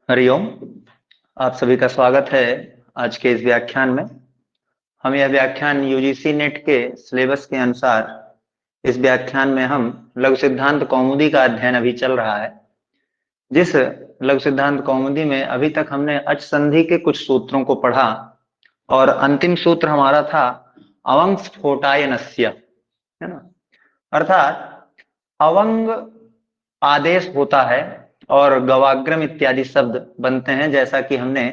हरिओम। आप सभी का स्वागत है आज के इस व्याख्यान में। हम यह व्याख्यान यूजीसी नेट के सिलेबस के अनुसार इस व्याख्यान में हम लघु सिद्धांत कौमुदी का अध्ययन अभी चल रहा है। जिस लघु सिद्धांत कौमुदी में अभी तक हमने अच संधि के कुछ सूत्रों को पढ़ा और अंतिम सूत्र हमारा था अवंग स्फोटायनस्य, है ना। अर्थात अवंग आदेश होता है और गवाग्रम इत्यादि शब्द बनते हैं, जैसा कि हमने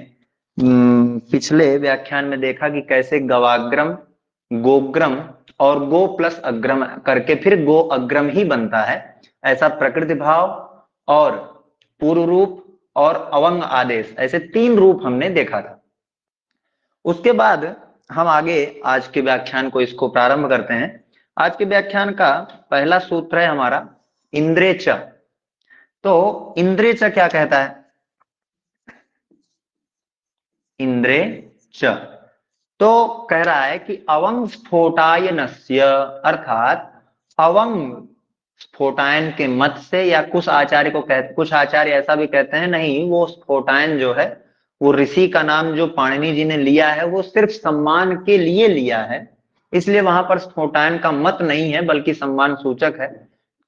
पिछले व्याख्यान में देखा कि कैसे गवाग्रम, गोग्रम और गो प्लस अग्रम करके फिर गो अग्रम ही बनता है। ऐसा प्रकृति भाव और पूर्व रूप और अवंग आदेश, ऐसे तीन रूप हमने देखा था। उसके बाद हम आगे आज के व्याख्यान को इसको प्रारंभ करते हैं। आज के व्याख्यान का पहला सूत्र है हमारा इंद्रे च। तो इंद्रे च क्या कहता है? इंद्रे च तो कह रहा है कि अवंग स्फोटायनस्य, अर्थात अवंग स्फोटायन के मत से, या कुछ आचार्य कुछ आचार्य ऐसा भी कहते हैं नहीं, वो स्फोटायन जो है वो ऋषि का नाम जो पाणिनि जी ने लिया है वो सिर्फ सम्मान के लिए लिया है, इसलिए वहां पर स्फोटायन का मत नहीं है बल्कि सम्मान सूचक है।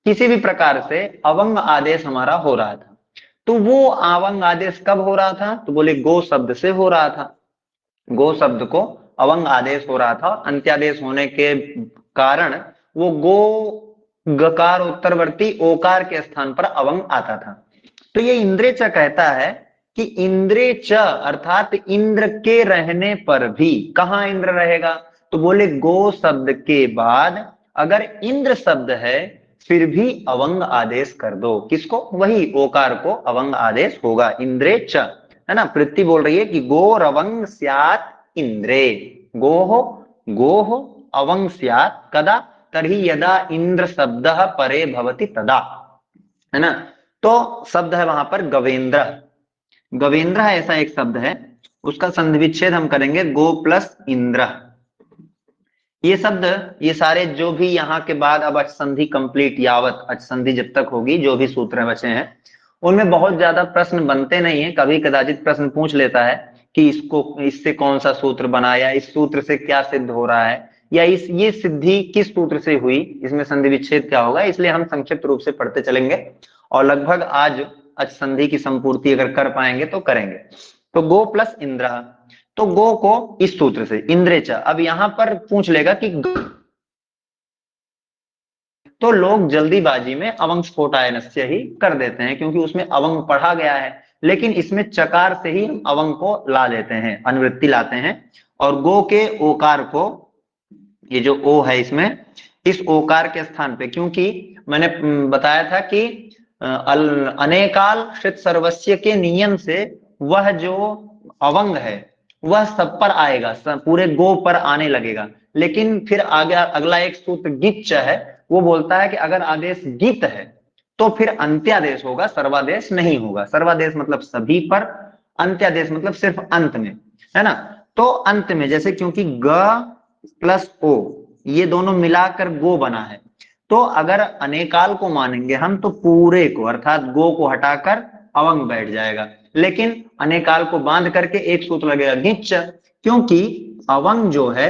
किसी भी प्रकार से अवंग आदेश हमारा हो रहा था। तो वो अवंग आदेश कब हो रहा था? तो बोले गो शब्द से हो रहा था। गो शब्द को अवंग आदेश हो रहा था, अंत्यादेश होने के कारण वो गो गकार उत्तरवर्ती ओकार के स्थान पर अवंग आता था। तो ये इंद्रे च कहता है कि इंद्रे च अर्थात इंद्र के रहने पर भी, कहां इंद्र रहेगा? तो बोले गो शब्द के बाद अगर इंद्र शब्द है फिर भी अवंग आदेश कर दो। किसको? वही ओकार को अवंग आदेश होगा। इंद्रे च, है ना। प्रीति बोल रही है कि गो रवंग स्यात् इंद्रे। गो हो अवंग स्यात् कदा? तर्हि यदा इंद्र शब्द परे भवति तदा, है ना। तो शब्द है वहां पर गवेंद्र। गवेंद्र ऐसा एक शब्द है, उसका संधि विच्छेद हम करेंगे गो प्लस इंद्र। ये शब्द, ये सारे जो भी यहाँ के बाद अब अच संधि कंप्लीट, यावत अच संधि जब तक होगी, जो भी सूत्र बचे हैं उनमें बहुत ज्यादा प्रश्न बनते नहीं है। कभी कदाचित प्रश्न पूछ लेता है कि इसको, इससे कौन सा सूत्र बना, या इस सूत्र से क्या सिद्ध हो रहा है, या ये सिद्धि किस सूत्र से हुई, इसमें संधि विच्छेद क्या होगा। इसलिए हम संक्षिप्त रूप से पढ़ते चलेंगे और लगभग आज अच संधि की संपूर्ति अगर कर पाएंगे तो करेंगे। तो गो प्लस इंद्र, तो गो को इस सूत्र से इंद्रे च। अब यहां पर पूछ लेगा कि तो लोग जल्दीबाजी में अवंग स्फोटायनस्य ही कर देते हैं क्योंकि उसमें अवंग पढ़ा गया है, लेकिन इसमें चकार से ही हम अवंग को ला लेते हैं, अनुवृत्ति लाते हैं। और गो के ओकार को, ये जो ओ है इसमें, इस ओकार के स्थान पे, क्योंकि मैंने बताया था कि अनेकाल श्रित सर्वस्व के नियम से वह जो अवंग है वह सब पर आएगा, पूरे गो पर आने लगेगा। लेकिन फिर आगे अगला एक सूत्र गिच्च है, वो बोलता है कि अगर आदेश गित है तो फिर अंत्यादेश होगा, सर्वादेश नहीं होगा। सर्वादेश मतलब सभी पर, अंत्यादेश मतलब सिर्फ अंत में, है ना। तो अंत में, जैसे क्योंकि ग प्लस ओ ये दोनों मिलाकर गो बना है, तो अगर अनेकाल को मानेंगे हम तो पूरे को अर्थात गो को हटाकर अवंग बैठ जाएगा। लेकिन अनेकाल को बांध करके एक सूत्र लगेगा गिच्च, क्योंकि अवंग जो है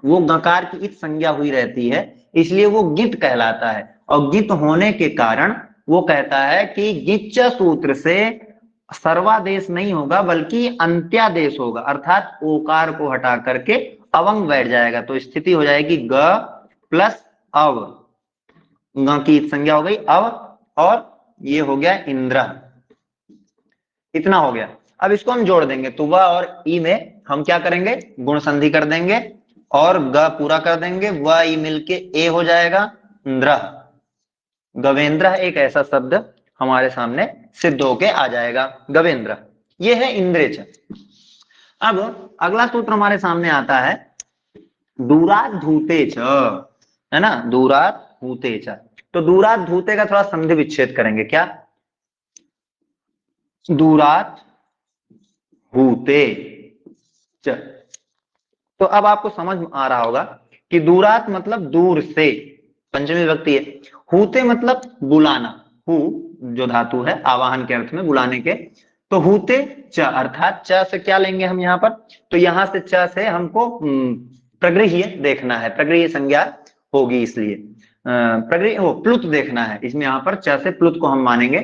वो गकार की इत संज्ञा हुई रहती है, इसलिए वो गित कहलाता है। और गित होने के कारण वो कहता है कि गिच्च सूत्र से सर्वादेश नहीं होगा बल्कि अंत्यादेश होगा, अर्थात ओकार को हटा करके अवंग बैठ जाएगा। तो स्थिति हो जाएगी ग प्लस अव, ग की इत संज्ञा हो गई अव, और ये हो गया इंद्र। इतना हो गया। अब इसको हम जोड़ देंगे, तो व और ई में हम क्या करेंगे? गुण संधि कर देंगे और ग पूरा कर देंगे, व ई मिलके ए हो जाएगा इंद्र। गवेंद्र एक ऐसा शब्द हमारे सामने सिद्ध होके आ जाएगा, गवेंद्र। ये है इंद्रेच। अब अगला सूत्र हमारे सामने आता है दूरात धूते च, है ना। दूरात धूते च, तो दूरात धूते का थोड़ा संधि विच्छेद करेंगे। क्या? दूरात हूते च। तो अब आपको समझ आ रहा होगा कि दूरात मतलब दूर से, पंचमी विभक्ति है। हूते मतलब बुलाना, हु जो धातु है आवाहन के अर्थ में, बुलाने के, तो हुते च अर्थात च से क्या लेंगे हम यहाँ पर, तो यहां से च से हमको प्रगृह्य देखना है, प्रगृह्य संज्ञा होगी, इसलिए प्रगृह्य वो प्लुत देखना है, इसमें यहाँ पर च से प्लुत को हम मानेंगे।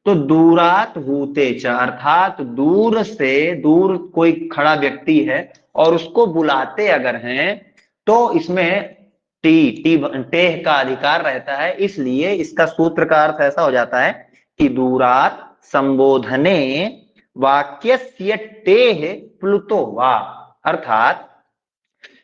तो दूरात हुते च अर्थात दूर से, दूर कोई खड़ा व्यक्ति है और उसको बुलाते अगर हैं तो इसमें टी टी टेह का अधिकार रहता है, इसलिए इसका सूत्र का अर्थ ऐसा हो जाता है कि दूरात संबोधने वाक्यस्य टेह प्लुतो वा, अर्थात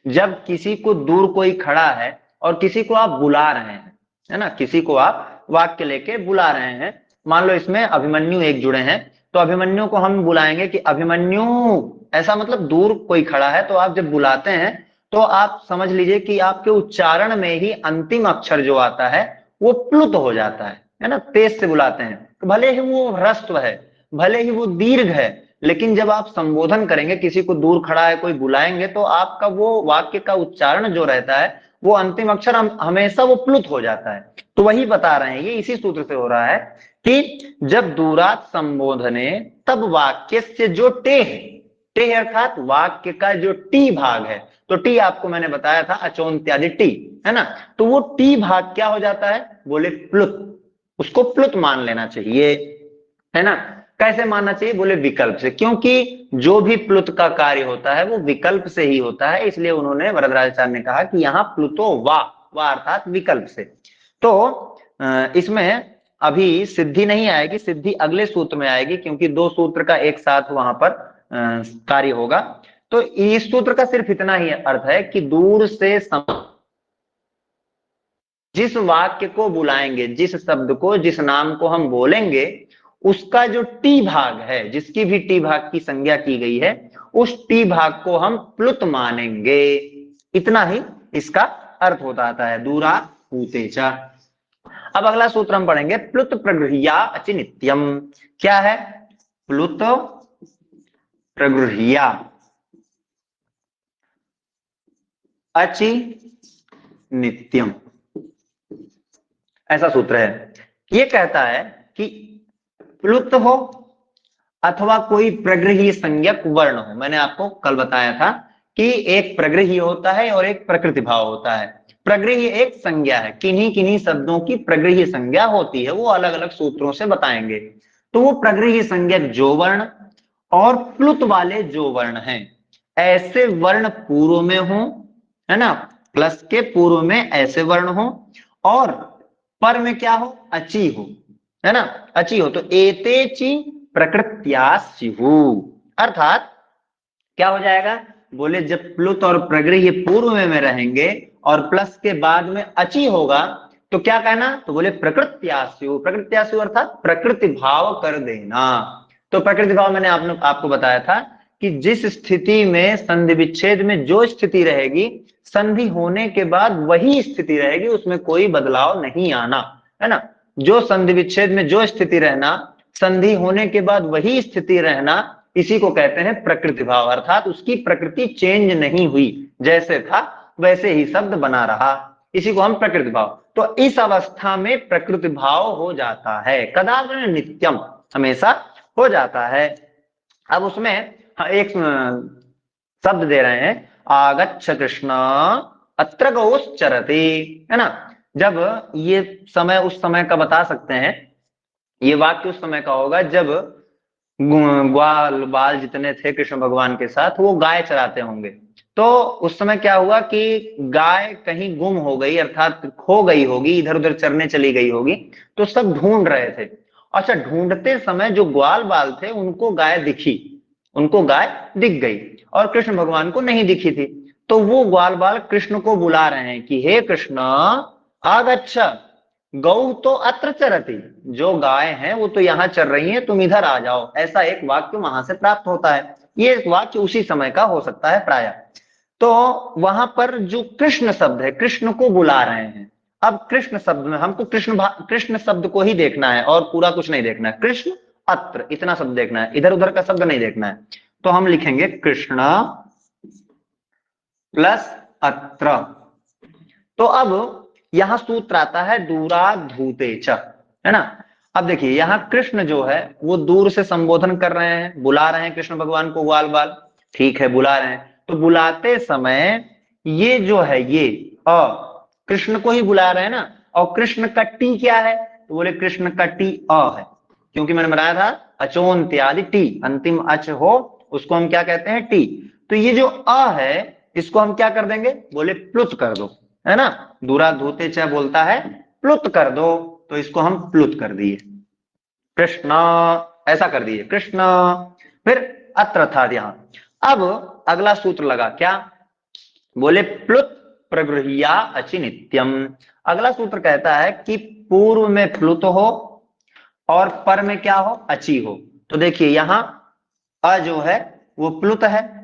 जब किसी को दूर कोई खड़ा है और किसी को आप बुला रहे हैं, है ना, किसी को आप वाक्य लेके बुला रहे हैं, मान लो इसमें अभिमन्यु एक जुड़े हैं, तो अभिमन्यु को हम बुलाएंगे कि अभिमन्यु, ऐसा मतलब दूर कोई खड़ा है, तो आप जब बुलाते हैं तो आप समझ लीजिए कि आपके उच्चारण में ही अंतिम अक्षर जो आता है वो प्लुत हो जाता है ना, तेज से बुलाते हैं, तो भले ही वो ह्रस्व है, भले ही वो दीर्घ है, लेकिन जब आप संबोधन करेंगे, किसी को दूर खड़ा है कोई बुलाएंगे, तो आपका वो वाक्य का उच्चारण जो रहता है वो अंतिम अक्षर हमेशा वो प्लुत हो जाता है। तो वही बता रहे हैं, ये इसी सूत्र से हो रहा है कि जब दूरात संबोधने तब वाक्य से जो टेह, टेह अर्थात वाक्य का जो टी भाग है, तो टी आपको मैंने बताया था अचोन्त्यादि टी, है ना, तो वो टी भाग क्या हो जाता है, बोले प्लुत, उसको प्लुत मान लेना चाहिए, है ना। कैसे मानना चाहिए, बोले विकल्प से, क्योंकि जो भी प्लुत का कार्य होता है वो विकल्प से ही होता है, इसलिए उन्होंने वरदराजाचार्य ने कहा कि यहाँ प्लुतो वा अर्थात विकल्प से। तो इसमें अभी सिद्धि नहीं आएगी, सिद्धि अगले सूत्र में आएगी, क्योंकि दो सूत्र का एक साथ वहां पर कार्य होगा। तो इस सूत्र का सिर्फ इतना ही अर्थ है कि दूर से जिस वाक्य को बुलाएंगे, जिस शब्द को, जिस नाम को हम बोलेंगे, उसका जो टी भाग है, जिसकी भी टी भाग की संज्ञा की गई है, उस टी भाग को हम प्लुत मानेंगे, इतना ही इसका अर्थ होता आता है, दूरा पूतेचा। अब अगला सूत्र हम पढ़ेंगे, प्लुत प्रगृह्या अचि नित्यम। क्या है, प्लुत प्रगृह्या अचि नित्यम, ऐसा सूत्र है। ये कहता है कि प्लुत हो अथवा कोई प्रगृह्य संज्ञक वर्ण हो, मैंने आपको कल बताया था कि एक प्रगृह्य होता है और एक प्रकृति भाव होता है। प्रगृह्य एक संज्ञा है, किन्हीं किन्हीं शब्दों की प्रगृह्य संज्ञा होती है, वो अलग अलग सूत्रों से बताएंगे। तो वो प्रगृह्य संज्ञक जो वर्ण और प्लुत वाले जो वर्ण हैं, ऐसे वर्ण पूर्व में हो, है ना, प्लस के पूर्व में ऐसे वर्ण हो, और पर में क्या हो, अची हो, है ना, अची हो, तो एतेची प्रकृत्यास्यु, अर्थात क्या हो जाएगा, बोले जब प्लुत और प्रगृह्य पूर्व में रहेंगे और प्लस के बाद में अची होगा, तो क्या कहना, तो बोले प्रकृत्यास्यु, प्रकृत्यास्यु अर्थात प्रकृति भाव कर देना। तो प्रकृति भाव मैंने आपको बताया था कि जिस स्थिति में संधि विच्छेद में जो स्थिति रहेगी, संधि होने के बाद वही स्थिति रहेगी, उसमें कोई बदलाव नहीं आना, है ना, जो संधि विच्छेद में जो स्थिति रहना, संधि होने के बाद वही स्थिति रहना, इसी को कहते हैं प्रकृति भाव, अर्थात उसकी प्रकृति चेंज नहीं हुई, जैसे था वैसे ही शब्द बना रहा, इसी को हम प्रकृति भाव। तो इस अवस्था में प्रकृति भाव हो जाता है, कदाचित् नित्यम, हमेशा हो जाता है। अब उसमें एक शब्द दे रहे हैं, आगच्छ कृष्ण अत्र गौश्चरति, है ना, जब ये समय उस समय का बता सकते हैं, ये वाक्य उस समय का होगा जब ग्वाल बाल जितने थे कृष्ण भगवान के साथ वो गाय चराते होंगे। तो उस समय क्या हुआ कि गाय कहीं गुम हो गई, अर्थात खो गई होगी, इधर उधर चरने चली गई होगी, तो सब ढूंढ रहे थे। अच्छा, ढूंढते समय जो ग्वाल बाल थे उनको गाय दिखी, उनको गाय दिख गई और कृष्ण भगवान को नहीं दिखी थी। तो वो ग्वाल बाल कृष्ण को बुला रहे हैं कि हे कृष्ण आगच्छ गौ तो अत्र चरति, जो गाय है वो तो यहाँ चर रही है, तुम इधर आ जाओ, ऐसा एक वाक्य वहां से प्राप्त होता है। ये वाक्य उसी समय का हो सकता है प्राय। तो वहां पर जो कृष्ण शब्द है, कृष्ण को बुला रहे हैं। अब कृष्ण शब्द में हमको कृष्ण शब्द को ही देखना है और पूरा कुछ नहीं देखना है, कृष्ण अत्र इतना शब्द देखना है, इधर उधर का शब्द नहीं देखना है। तो हम लिखेंगे कृष्ण प्लस अत्र। तो अब यहां सूत्र आता है दूराधूते च, है ना। अब देखिए यहाँ कृष्ण जो है वो दूर से संबोधन कर रहे हैं, बुला रहे हैं कृष्ण भगवान को ग्वाल बाल, ठीक है बुला रहे हैं। तो बुलाते समय ये जो है ये अ कृष्ण को ही बुला रहे हैं ना, और कृष्ण का टी क्या है, तो बोले कृष्ण का टी अ है, क्योंकि मैंने बताया था अचोन्त्य आदि टी अंतिम अच हो उसको हम क्या कहते हैं टी। तो ये जो अ है इसको हम क्या कर देंगे, बोले प्लुत कर दो, है ना, दूरा धोते च बोलता है प्लुत कर दो, तो इसको हम प्लुत कर दिए, कृष्ण ऐसा कर दिए कृष्ण। फिर अत्र था यहां। अब अगला सूत्र लगा क्या, बोले प्लुत प्रगृह्या अचि नित्यम। अगला सूत्र कहता है कि पूर्व में प्लुत हो और पर में क्या हो, अचि हो। तो देखिए यहां अ जो है वो प्लुत है,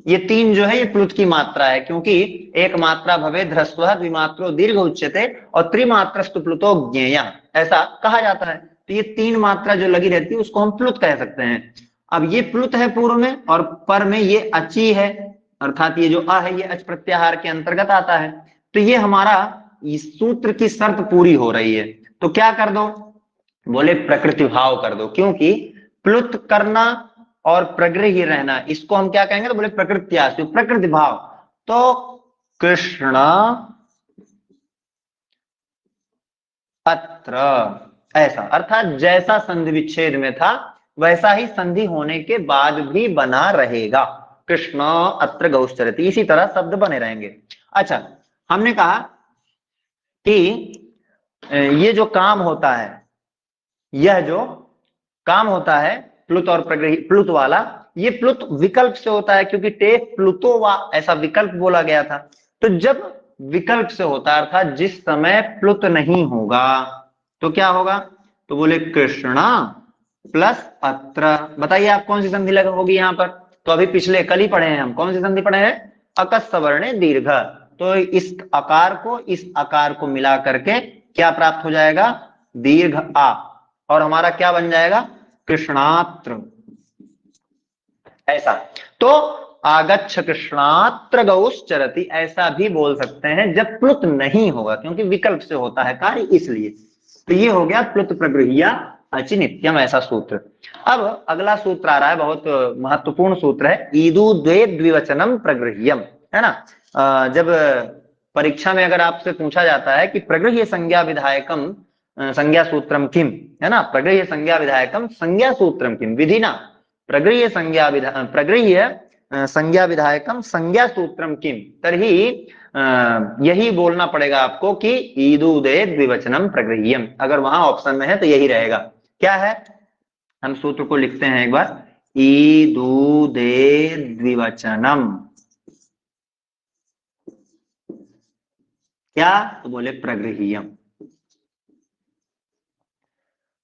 ये तीन जो है ये प्लुत की मात्रा है, क्योंकि एक मात्रा भवे ध्रस्व द्विमात्रो दीर्घ उच्यते और त्रिमात्रस्तु प्लुतो ज्ञेय, ऐसा कहा जाता है। तो ये तीन मात्रा जो लगी रहती है उसको हम प्लुत कह सकते हैं। अब ये प्लुत है पूर्व में और पर में ये अची है, अर्थात ये जो अ है ये अच प्रत्याहार के अंतर्गत आता है। तो ये हमारा इस सूत्र की शर्त पूरी हो रही है। तो क्या कर दो, बोले प्रकृति भाव कर दो, क्योंकि प्लुत करना और प्रगृह्य रहना इसको हम क्या कहेंगे, तो बोले प्रकृत्यासु प्रकृति भाव। तो कृष्ण अत्र ऐसा, अर्थात जैसा संधि विच्छेद में था वैसा ही संधि होने के बाद भी बना रहेगा, कृष्ण अत्र गौश्चरति, इसी तरह शब्द बने रहेंगे। अच्छा, हमने कहा कि ये जो काम होता है, यह जो काम होता है प्लुत और प्रगृह्य प्लुत वाला, ये प्लुत विकल्प से होता है, क्योंकि टे प्लुतो वा ऐसा विकल्प बोला गया था। तो जब विकल्प से होता है अर्थात जिस समय प्लुत नहीं होगा तो क्या होगा, तो बोले कृष्णा प्लस अत्र। बताइए आप कौन सी संधि लगा होगी यहाँ पर, तो अभी पिछले कल ही पढ़े हैं हम, कौन सी संधि पढ़े हैं, अकस सवर्णे दीर्घ। तो इस आकार को इस आकार को मिला करके क्या प्राप्त हो जाएगा, दीर्घ आ, और हमारा क्या बन जाएगा, कृष्णात्र, ऐसा। तो आगच्छ कृष्णात्र गौश्चरति ऐसा भी बोल सकते हैं जब प्लुत नहीं होगा, क्योंकि विकल्प से होता है कार्य इसलिए। तो ये हो गया प्लुत प्रगृह्या अचि नित्यम ऐसा सूत्र। अब अगला सूत्र आ रहा है, बहुत महत्वपूर्ण सूत्र है, ईदु द्वे द्विवचनम प्रगृह्यम, है ना। जब परीक्षा में अगर आपसे पूछा जाता है कि प्रगृह्य संज्ञा विधायकम संज्ञा सूत्रम किम, है ना, प्रगृह्य संज्ञा विधायकम संज्ञा सूत्रम किम विधिना प्रगृह्य संज्ञा विधायकम संज्ञा सूत्रम किम, तर्हि यही बोलना पड़ेगा आपको कि ईदुदे द्विवचनम प्रगृह्यम। अगर वहां ऑप्शन में है तो यही रहेगा। क्या है, हम सूत्र को लिखते हैं एक बार, ईदुदे द्विवचनम, क्या, तो बोले प्रगृह्यम।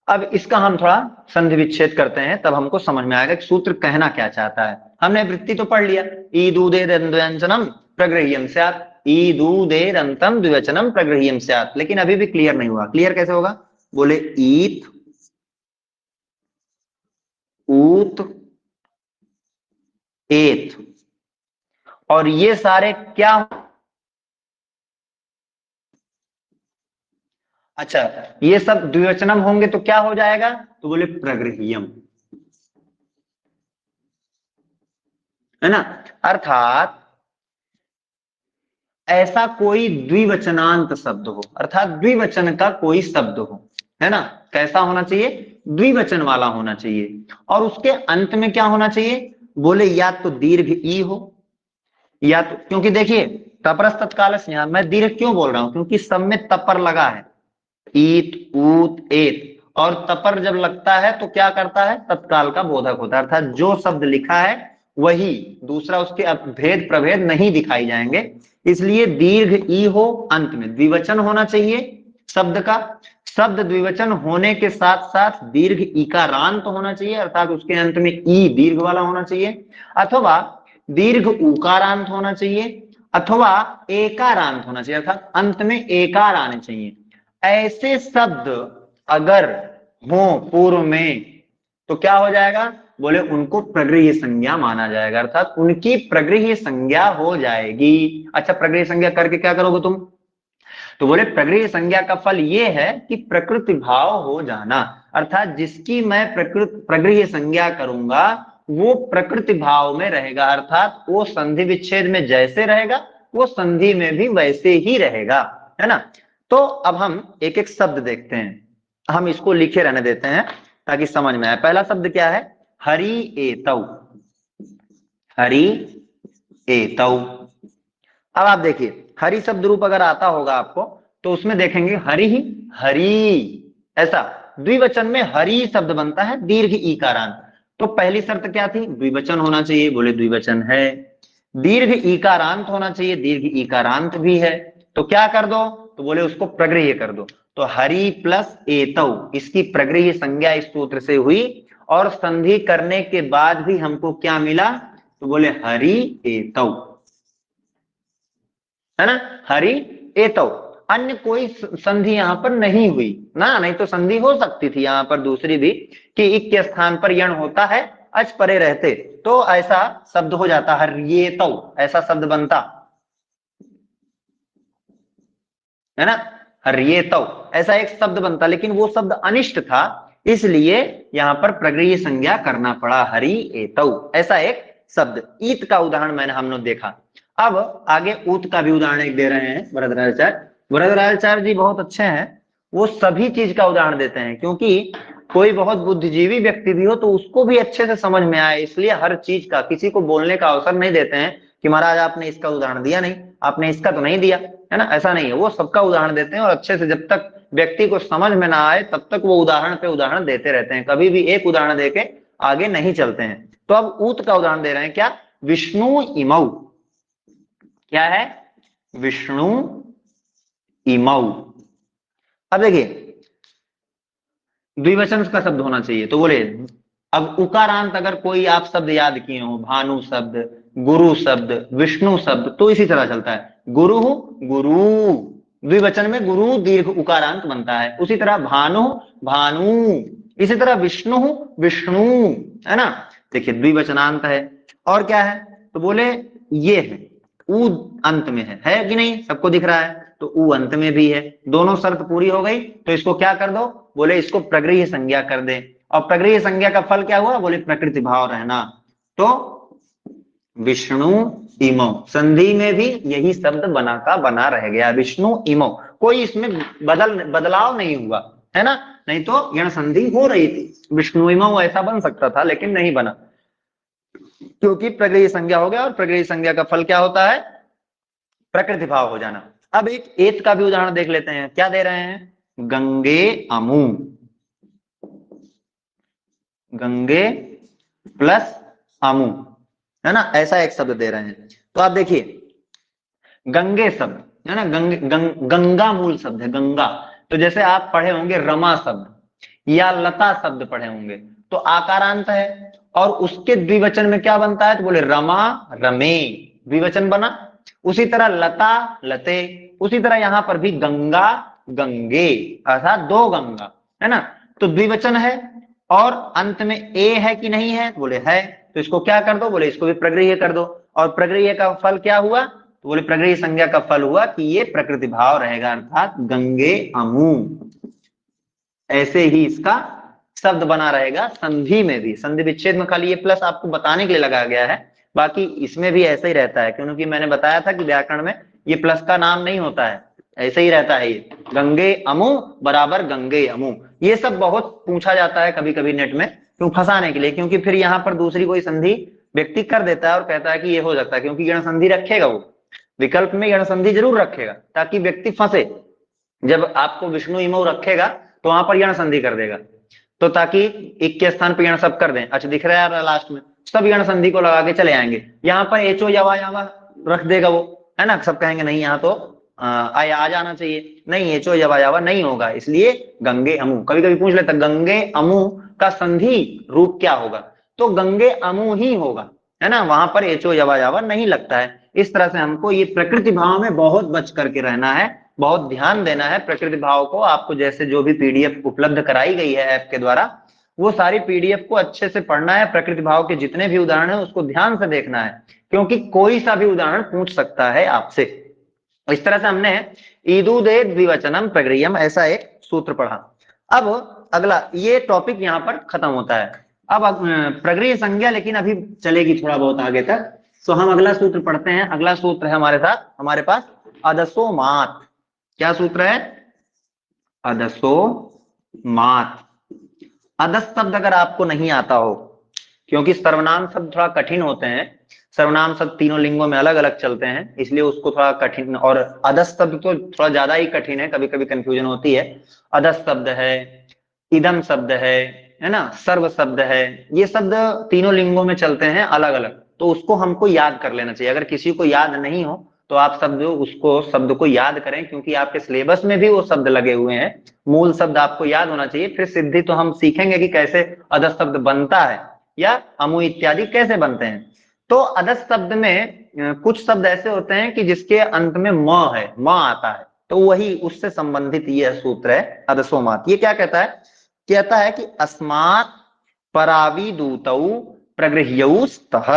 अब इसका हम थोड़ा संधि विच्छेद करते हैं, तब हमको समझ में आएगा कि सूत्र कहना क्या चाहता है। हमने वृत्ति तो पढ़ लिया, ईदुदे द्विवचनम प्रगृह्यम स्यात्, ईदुदे दंतम द्विवचनम प्रगृह्यम स्यात्, लेकिन अभी भी क्लियर नहीं हुआ। क्लियर कैसे होगा, बोले ईत ऊत एत, और ये सारे क्या, अच्छा ये सब द्विवचनम होंगे तो क्या हो जाएगा, तो बोले प्रगृह्यम, है ना। अर्थात ऐसा कोई द्विवचनांत शब्द हो, अर्थात द्विवचन का कोई शब्द हो, है ना, कैसा होना चाहिए, द्विवचन वाला होना चाहिए, और उसके अंत में क्या होना चाहिए, बोले या तो दीर्घ ई हो, या तो, क्योंकि देखिए तपरस तत्काल यहां मैं दीर्घ क्यों बोल रहा हूं, क्योंकि सब में तपर लगा है, ईत ऊत एत, और तपर जब लगता है तो क्या करता है, तत्काल का बोधक होता है, अर्थात जो शब्द लिखा है वही, दूसरा उसके भेद प्रभेद नहीं दिखाई जाएंगे, इसलिए दीर्घ ई हो, अंत में द्विवचन होना चाहिए शब्द का, शब्द द्विवचन होने के साथ साथ दीर्घ इकारांत होना चाहिए, अर्थात उसके अंत में ई दीर्घ वाला होना चाहिए, अथवा दीर्घ उकारांत होना चाहिए, अथवा एकारांत होना चाहिए, अर्थात अंत में एकार आने चाहिए। ऐसे शब्द अगर हो पूर्व में तो क्या हो जाएगा, बोले उनको प्रगृह्य संज्ञा माना जाएगा, अर्थात उनकी प्रगृह्य संज्ञा हो जाएगी। अच्छा प्रगृह्य संज्ञा करके क्या करोगे तुम, तो बोले प्रगृह्य संज्ञा का फल ये है कि प्रकृति भाव हो जाना, अर्थात जिसकी मैं प्रगृह्य संज्ञा करूंगा वो प्रकृति भाव में रहेगा, अर्थात वो संधि विच्छेद में जैसे रहेगा वो संधि में भी वैसे ही रहेगा, है ना। तो अब हम एक एक शब्द देखते हैं, हम इसको लिखे रहने देते हैं ताकि समझ में आए। पहला शब्द क्या है? हरि एतौ, हरि एतौ। अब आप देखिए हरि शब्द रूप अगर आता होगा आपको तो उसमें देखेंगे हरि ही हरि, ऐसा द्विवचन में हरि शब्द बनता है दीर्घ ईकारांत। तो पहली शर्त क्या थी? द्विवचन होना चाहिए, बोले द्विवचन है। दीर्घ ईकारांत होना चाहिए, दीर्घ ईकारांत भी है। तो क्या कर दो? तो बोले उसको प्रगृह्य कर दो। तो हरि प्लस एतौ इसकी प्रगृह्य संज्ञा इस सूत्र से हुई, और संधि करने के बाद भी हमको क्या मिला? तो बोले हरि एतौ, है ना, हरि एतौ। अन्य कोई संधि यहां पर नहीं हुई ना, नहीं तो संधि हो सकती थी यहां पर दूसरी भी कि इक के स्थान पर यण होता है, अच परे रहते तो ऐसा शब्द हो जाता, हर्येतौ ऐसा शब्द बनता, है ना, हर्येतौ ऐसा एक शब्द बनता, लेकिन वो शब्द अनिष्ट था इसलिए यहां पर प्रगृह्य संज्ञा करना पड़ा, हरि एतौ ऐसा एक शब्द। ईत का उदाहरण मैंने हम लोग देखा। अब आगे ऊत का भी उदाहरण एक दे रहे हैं वरदराचार्य। वरदराचार्य जी बहुत अच्छे हैं, वो सभी चीज का उदाहरण देते हैं, क्योंकि कोई बहुत बुद्धिजीवी व्यक्ति भी हो तो उसको भी अच्छे से समझ में आए, इसलिए हर चीज का किसी को बोलने का अवसर नहीं देते हैं कि महाराज आपने इसका उदाहरण दिया नहीं, आपने इसका तो नहीं दिया, है ना, ऐसा नहीं है। वो सबका उदाहरण देते हैं और अच्छे से, जब तक व्यक्ति को समझ में ना आए तब तक वो उदाहरण पे उदाहरण देते रहते हैं, कभी भी एक उदाहरण देके आगे नहीं चलते हैं। तो अब ऊत का उदाहरण दे रहे हैं, क्या? विष्णु इमौ। क्या है? विष्णु इमौ। अब देखिए द्विवचन का शब्द होना चाहिए, तो बोले अब उकारांत अगर कोई आप शब्द याद किए हो, भानु शब्द, गुरु शब्द, विष्णु शब्द, तो इसी तरह चलता है। गुरु गुरु, द्विवचन में गुरु दीर्घ उकारांत बनता है। उसी तरह भानु भानु, इसी तरह विष्णु विष्णु, है ना। देखिए द्विवचनांत है। और क्या है? तो बोले ये है ऊ अंत में है कि नहीं? सबको दिख रहा है, तो ऊ अंत में भी है। दोनों शर्त पूरी हो गई, तो इसको क्या कर दो? बोले इसको प्रगृह्य संज्ञा कर दे। और प्रगृह्य संज्ञा का फल क्या हुआ? बोले प्रकृति भाव रहना। तो विष्णु इमो, संधि में भी यही शब्द बना का बना रह गया, विष्णु इमो, कोई इसमें बदलाव नहीं हुआ, है ना। नहीं तो यण संधि हो रही थी, विष्णु इमो ऐसा बन सकता था लेकिन नहीं बना, क्योंकि प्रगृह्य संज्ञा हो गया, और प्रगृह्य संज्ञा का फल क्या होता है? प्रकृति भाव हो जाना। अब एक एत का भी उदाहरण देख लेते हैं, क्या दे रहे हैं? गंगे अमु, गंगे प्लस अमु, है ना, ऐसा एक शब्द दे रहे हैं। तो आप देखिए गंगे शब्द है ना, गंगा मूल शब्द है, गंगा। तो जैसे आप पढ़े होंगे रमा शब्द या लता शब्द पढ़े होंगे, तो आकारांत है, और उसके द्विवचन में क्या बनता है? तो बोले रमा रमे, द्विवचन बना। उसी तरह लता लते, उसी तरह यहां पर भी गंगा गंगे, अर्थात दो गंगा, है ना। तो द्विवचन है और अंत में ए है कि नहीं है? बोले है। तो इसको क्या कर दो? बोले इसको भी प्रगृह्य कर दो। और प्रगृह्य का फल क्या हुआ? तो बोले प्रगृह्य संज्ञा का फल हुआ कि ये प्रकृति भाव रहेगा, अर्थात गंगे अमु। ऐसे ही इसका शब्द बना रहेगा संधि में भी। संधि विच्छेद में खाली ये प्लस आपको बताने के लिए लगाया गया है, बाकी इसमें भी ऐसे ही रहता है, क्योंकि मैंने बताया था कि व्याकरण में ये प्लस का नाम नहीं होता है, ऐसे ही रहता है ये, गंगे अमु बराबर गंगे अमु। ये सब बहुत पूछा जाता है कभी कभी नेट में, क्यों? फंसाने के लिए, क्योंकि फिर यहाँ पर दूसरी कोई संधि व्यक्ति कर देता है और कहता है कि ये हो सकता है, क्योंकि गण संधि रखेगा, वो विकल्प में गण संधि जरूर रखेगा ताकि व्यक्ति फंसे। जब आपको विष्णु इमो रखेगा तो वहां पर यण संधि कर देगा, तो ताकि एक के स्थान पर यण सब कर दें। अच्छा दिख रहा है लास्ट में, सब यण संधि को लगा के चले आएंगे। यहाँ पर एचो यवा यावा रख देगा वो, है ना, सब कहेंगे नहीं यहाँ तो आ जाना चाहिए, नहीं एचो यवा यावा नहीं होगा, इसलिए गंगे अमु। कभी कभी पूछ लेता गंगे अमु का संधि रूप क्या होगा? तो गंगे अमु ही होगा, है ना, वहां पर एचो यवा यावा नहीं लगता है। इस तरह से हमको ये प्रकृति भाव में बहुत बच करके रहना है, बहुत ध्यान देना है प्रकृति भाव को। आपको जैसे जो भी पीडीएफ उपलब्ध कराई गई है ऐप के द्वारा, वो सारी पीडीएफ को अच्छे से पढ़ना है। प्रकृति भाव के जितने भी उदाहरण है उसको ध्यान से देखना है, क्योंकि कोई सा भी उदाहरण पूछ सकता है आपसे। इस तरह से हमने ईदुदे द्विवचनम प्रगृह्यम ऐसा एक सूत्र पढ़ा। अब अगला ये टॉपिक यहाँ पर खत्म होता है। अब प्रगृह्य संज्ञा लेकिन अभी चलेगी थोड़ा बहुत आगे तक। तो हम अगला सूत्र पढ़ते हैं। अगला सूत्र है हमारे साथ, हमारे पास अदसोमात। क्या सूत्र है? अदसोमात। अदस शब्द अगर आपको नहीं आता हो, क्योंकि सर्वनाम शब्द थोड़ा कठिन होते हैं, सर्वनाम शब्द तीनों लिंगों में अलग अलग चलते हैं, इसलिए उसको थोड़ा कठिन, और अदस शब्द तो थोड़ा ज्यादा ही कठिन है, कभी कभी कंफ्यूजन होती है। अदस शब्द है, इदम शब्द है ना, सर्व शब्द है, ये शब्द तीनों लिंगों में चलते हैं अलग अलग। तो उसको हमको याद कर लेना चाहिए। अगर किसी को याद नहीं हो तो आप शब्द को याद करें, क्योंकि आपके सिलेबस में भी वो शब्द लगे हुए हैं। मूल शब्द आपको याद होना चाहिए, फिर सिद्धि तो हम सीखेंगे कि कैसे अदस शब्द बनता है या अमु इत्यादि कैसे बनते हैं। तो अदस शब्द में कुछ शब्द ऐसे होते हैं कि जिसके अंत में म है, म आता है, तो वही उससे संबंधित यह सूत्र है अदसोमात। ये क्या कहता है? कहता है कि अस्मात् पराविदूतौ प्रगृह्यौस्तः,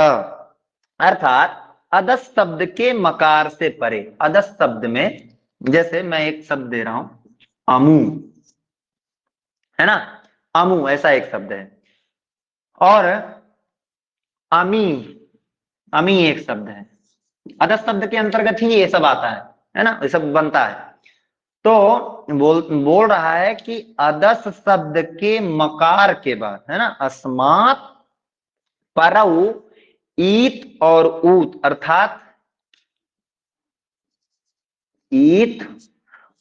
अर्थात अदस शब्द के मकार से परे। अदस शब्द में जैसे मैं एक शब्द दे रहा हूं, अमु, है ना, अमु ऐसा एक शब्द है, और अमी, अमी एक शब्द है। अदस शब्द के अंतर्गत ही ये सब आता है ना, ये सब बनता है। तो बोल रहा है कि अदस शब्द के मकार के बाद, है ना, अस्मात् परऊ ईत और ऊत, अर्थात ईत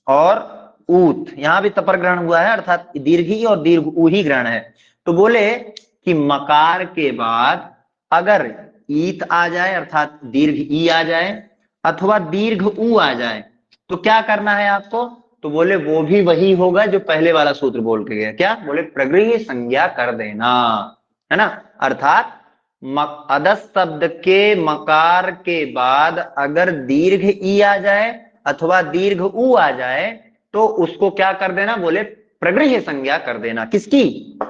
और ऊत, यहां भी तपर ग्रहण हुआ है, अर्थात दीर्घी और दीर्घ ऊ ही ग्रहण है। तो बोले कि मकार के बाद अगर ईत आ जाए, अर्थात दीर्घ ई आ जाए, अथवा दीर्घ ऊ आ जाए, तो क्या करना है आपको? तो बोले वो भी वही होगा जो पहले वाला सूत्र बोल के गया। क्या बोले? प्रगृह्य संज्ञा कर देना, है ना। अर्थात अदस शब्द के मकार के बाद अगर दीर्घ ई आ जाए अथवा दीर्घ ऊ आ जाए, तो उसको क्या कर देना? बोले प्रगृह्य संज्ञा कर देना। किसकी?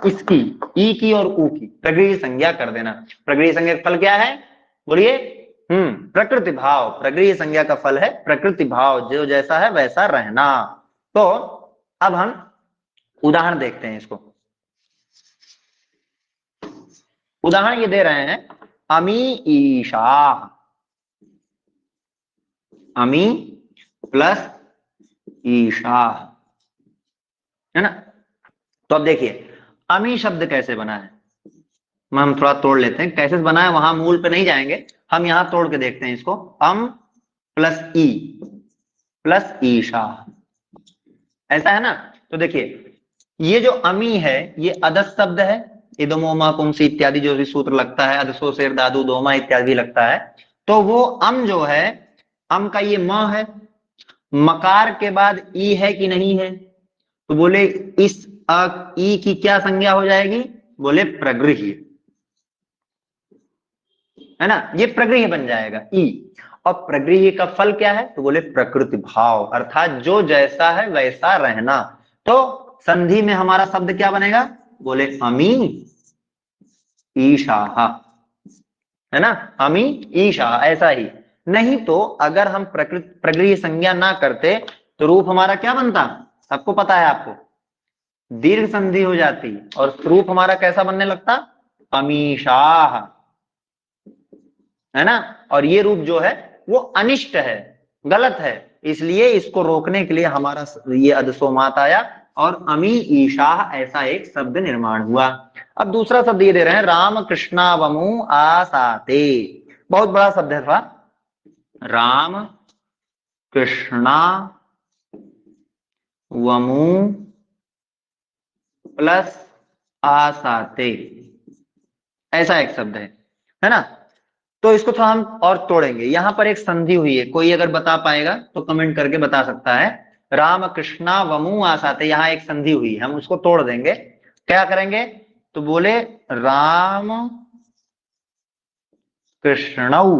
इसकी, ई की और ऊ की प्रगृह्य संज्ञा कर देना। प्रगृह्य संज्ञा का फल क्या है? बोलिए। प्रकृति भाव। प्रगृह्य संज्ञा का फल है प्रकृति भाव, जो जैसा है वैसा रहना। तो अब हम उदाहरण देखते हैं इसको। उदाहरण ये दे रहे हैं, अमी ईशा, अमी प्लस ईशा, है ना। तो अब देखिए अमी शब्द कैसे बना है, हम थोड़ा तोड़ लेते हैं कैसे बना है, वहां मूल पे नहीं जाएंगे, हम यहां तोड़ के देखते हैं इसको। अम प्लस ई प्लस ईशा, ऐसा है ना। तो देखिए ये जो अमी है ये अदस शब्द है, इदमोमा पुंसी इत्यादि जो भी सूत्र लगता है, अदसो शेर दादू दोमा इत्यादि लगता है। तो वो अम जो है, अम का ये म है, मकार के बाद ई है कि नहीं है? तो बोले इस ई की क्या संज्ञा हो जाएगी? बोले प्रगृह्य, है ना, ये प्रगृह्य बन जाएगा ई। और प्रगृह्य का फल क्या है? तो बोले प्रकृति भाव, अर्थात जो जैसा है वैसा रहना। तो संधि में हमारा शब्द क्या बनेगा? बोले अमी ईशाह, है ना, अमी ईशाह, ऐसा ही। नहीं तो अगर हम प्रगृह्य संज्ञा ना करते तो रूप हमारा क्या बनता? सबको पता है आपको, दीर्घ संधि हो जाती और रूप हमारा कैसा बनने लगता? अमीशाह, है ना। और ये रूप जो है वो अनिष्ट है, गलत है, इसलिए इसको रोकने के लिए हमारा ये अदसोमात आया और अमी ईशाह ऐसा एक शब्द निर्माण हुआ। अब दूसरा शब्द ये दे रहे हैं, राम कृष्णावमु आसाते। बहुत बड़ा शब्द है था, राम कृष्णा वमु प्लस आसाते, ऐसा एक शब्द है ना। तो इसको थोड़ा हम और तोड़ेंगे। यहां पर एक संधि हुई है, कोई अगर बता पाएगा तो कमेंट करके बता सकता है। राम कृष्णा वमु आसाते, यहां एक संधि हुई है, हम उसको तोड़ देंगे। क्या करेंगे? तो बोले राम कृष्णौ,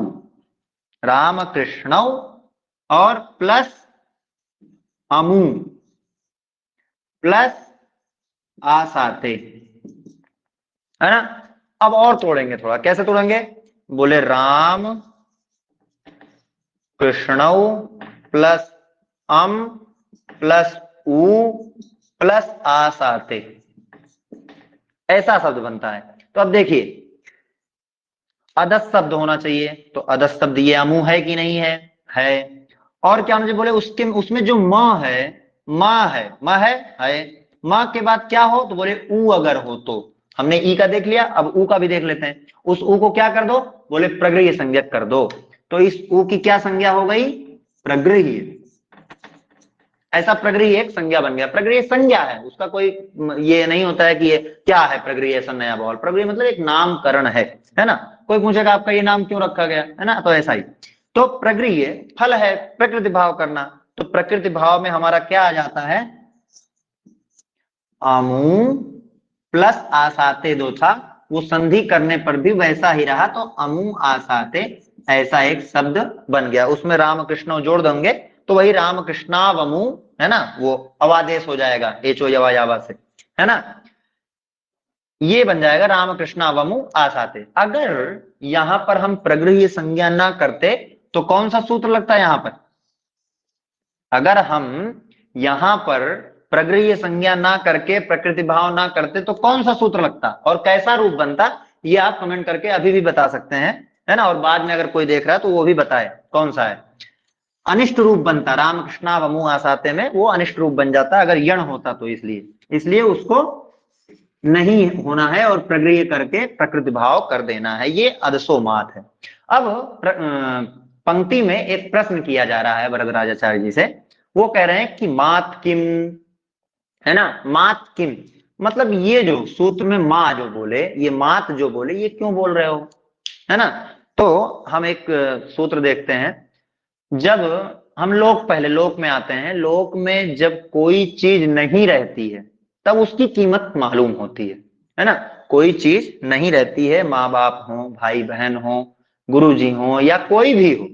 राम कृष्णौ और प्लस अमु प्लस आसाते, है ना। अब और तोड़ेंगे थोड़ा, कैसे तोड़ेंगे? बोले राम कृष्णौ प्लस अम प्लस उ प्लस आसाते, ऐसा शब्द बनता है। तो अब देखिए अदस शब्द होना चाहिए, तो अदस शब्द ये अमु है कि नहीं है? है। और क्या मुझे बोले उसके उसमें जो म है, माँ है, म है। माँ के बाद क्या हो? तो बोले ऊ अगर हो तो। हमने ई का देख लिया, अब ऊ का भी देख लेते हैं। उस ऊ को क्या कर दो? बोले प्रगृह्य संज्ञक कर दो। तो इस ऊ की क्या संज्ञा हो गई? प्रगृह्य। ऐसा प्रगृह्य एक संज्ञा बन गया। प्रगृह्य संज्ञा है, उसका कोई ये नहीं होता है कि ये क्या है प्रगृह्य, ऐसा नया बॉल। प्रगृह्य मतलब एक नामकरण है ना। कोई पूछेगा आपका ये नाम क्यों रखा गया है ना, तो ऐसा ही। तो प्रगृह्य फल है प्रकृति भाव करना। तो प्रकृति भाव में हमारा क्या आ जाता है? अमु प्लस आसाते दो था, वो संधि करने पर भी वैसा ही रहा, तो अमु आसाते ऐसा एक शब्द बन गया। उसमें रामकृष्ण जोड़ देंगे तो वही रामकृष्णावमु है ना, वो अवादेश हो जाएगा एचो यवा यावा से, है ना। ये बन जाएगा रामकृष्णावमु आसाते। अगर यहां पर हम प्रगृह्य संज्ञा ना करते तो कौन सा सूत्र लगता है यहां पर? अगर हम यहां पर प्रगृह्य संज्ञा ना करके प्रकृति भाव ना करते तो कौन सा सूत्र लगता और कैसा रूप बनता? ये आप कमेंट करके अभी भी बता सकते हैं, है ना। और बाद में अगर कोई देख रहा है तो वो भी बताए कौन सा है। अनिष्ट रूप बनता, रामकृष्णावमु आसाते में वो अनिष्ट रूप बन जाता अगर यण होता तो। इसलिए उसको नहीं होना है और प्रगृह्य करके प्रकृति भाव कर देना है। ये अदसोमात है। अब पंक्ति में एक प्रश्न किया जा रहा है वरदराजाचार्य जी से। वो कह रहे हैं कि मात किम, है ना, मात किम मतलब ये जो सूत्र में माँ जो बोले, ये मात जो बोले, ये क्यों बोल रहे हो, है ना। तो हम एक सूत्र देखते हैं। जब हम लोग पहले लोक में आते हैं, लोक में जब कोई चीज नहीं रहती है तब उसकी कीमत मालूम होती है ना। कोई चीज नहीं रहती है, माँ बाप हो, भाई बहन हो, गुरु जी हो, या कोई भी हो,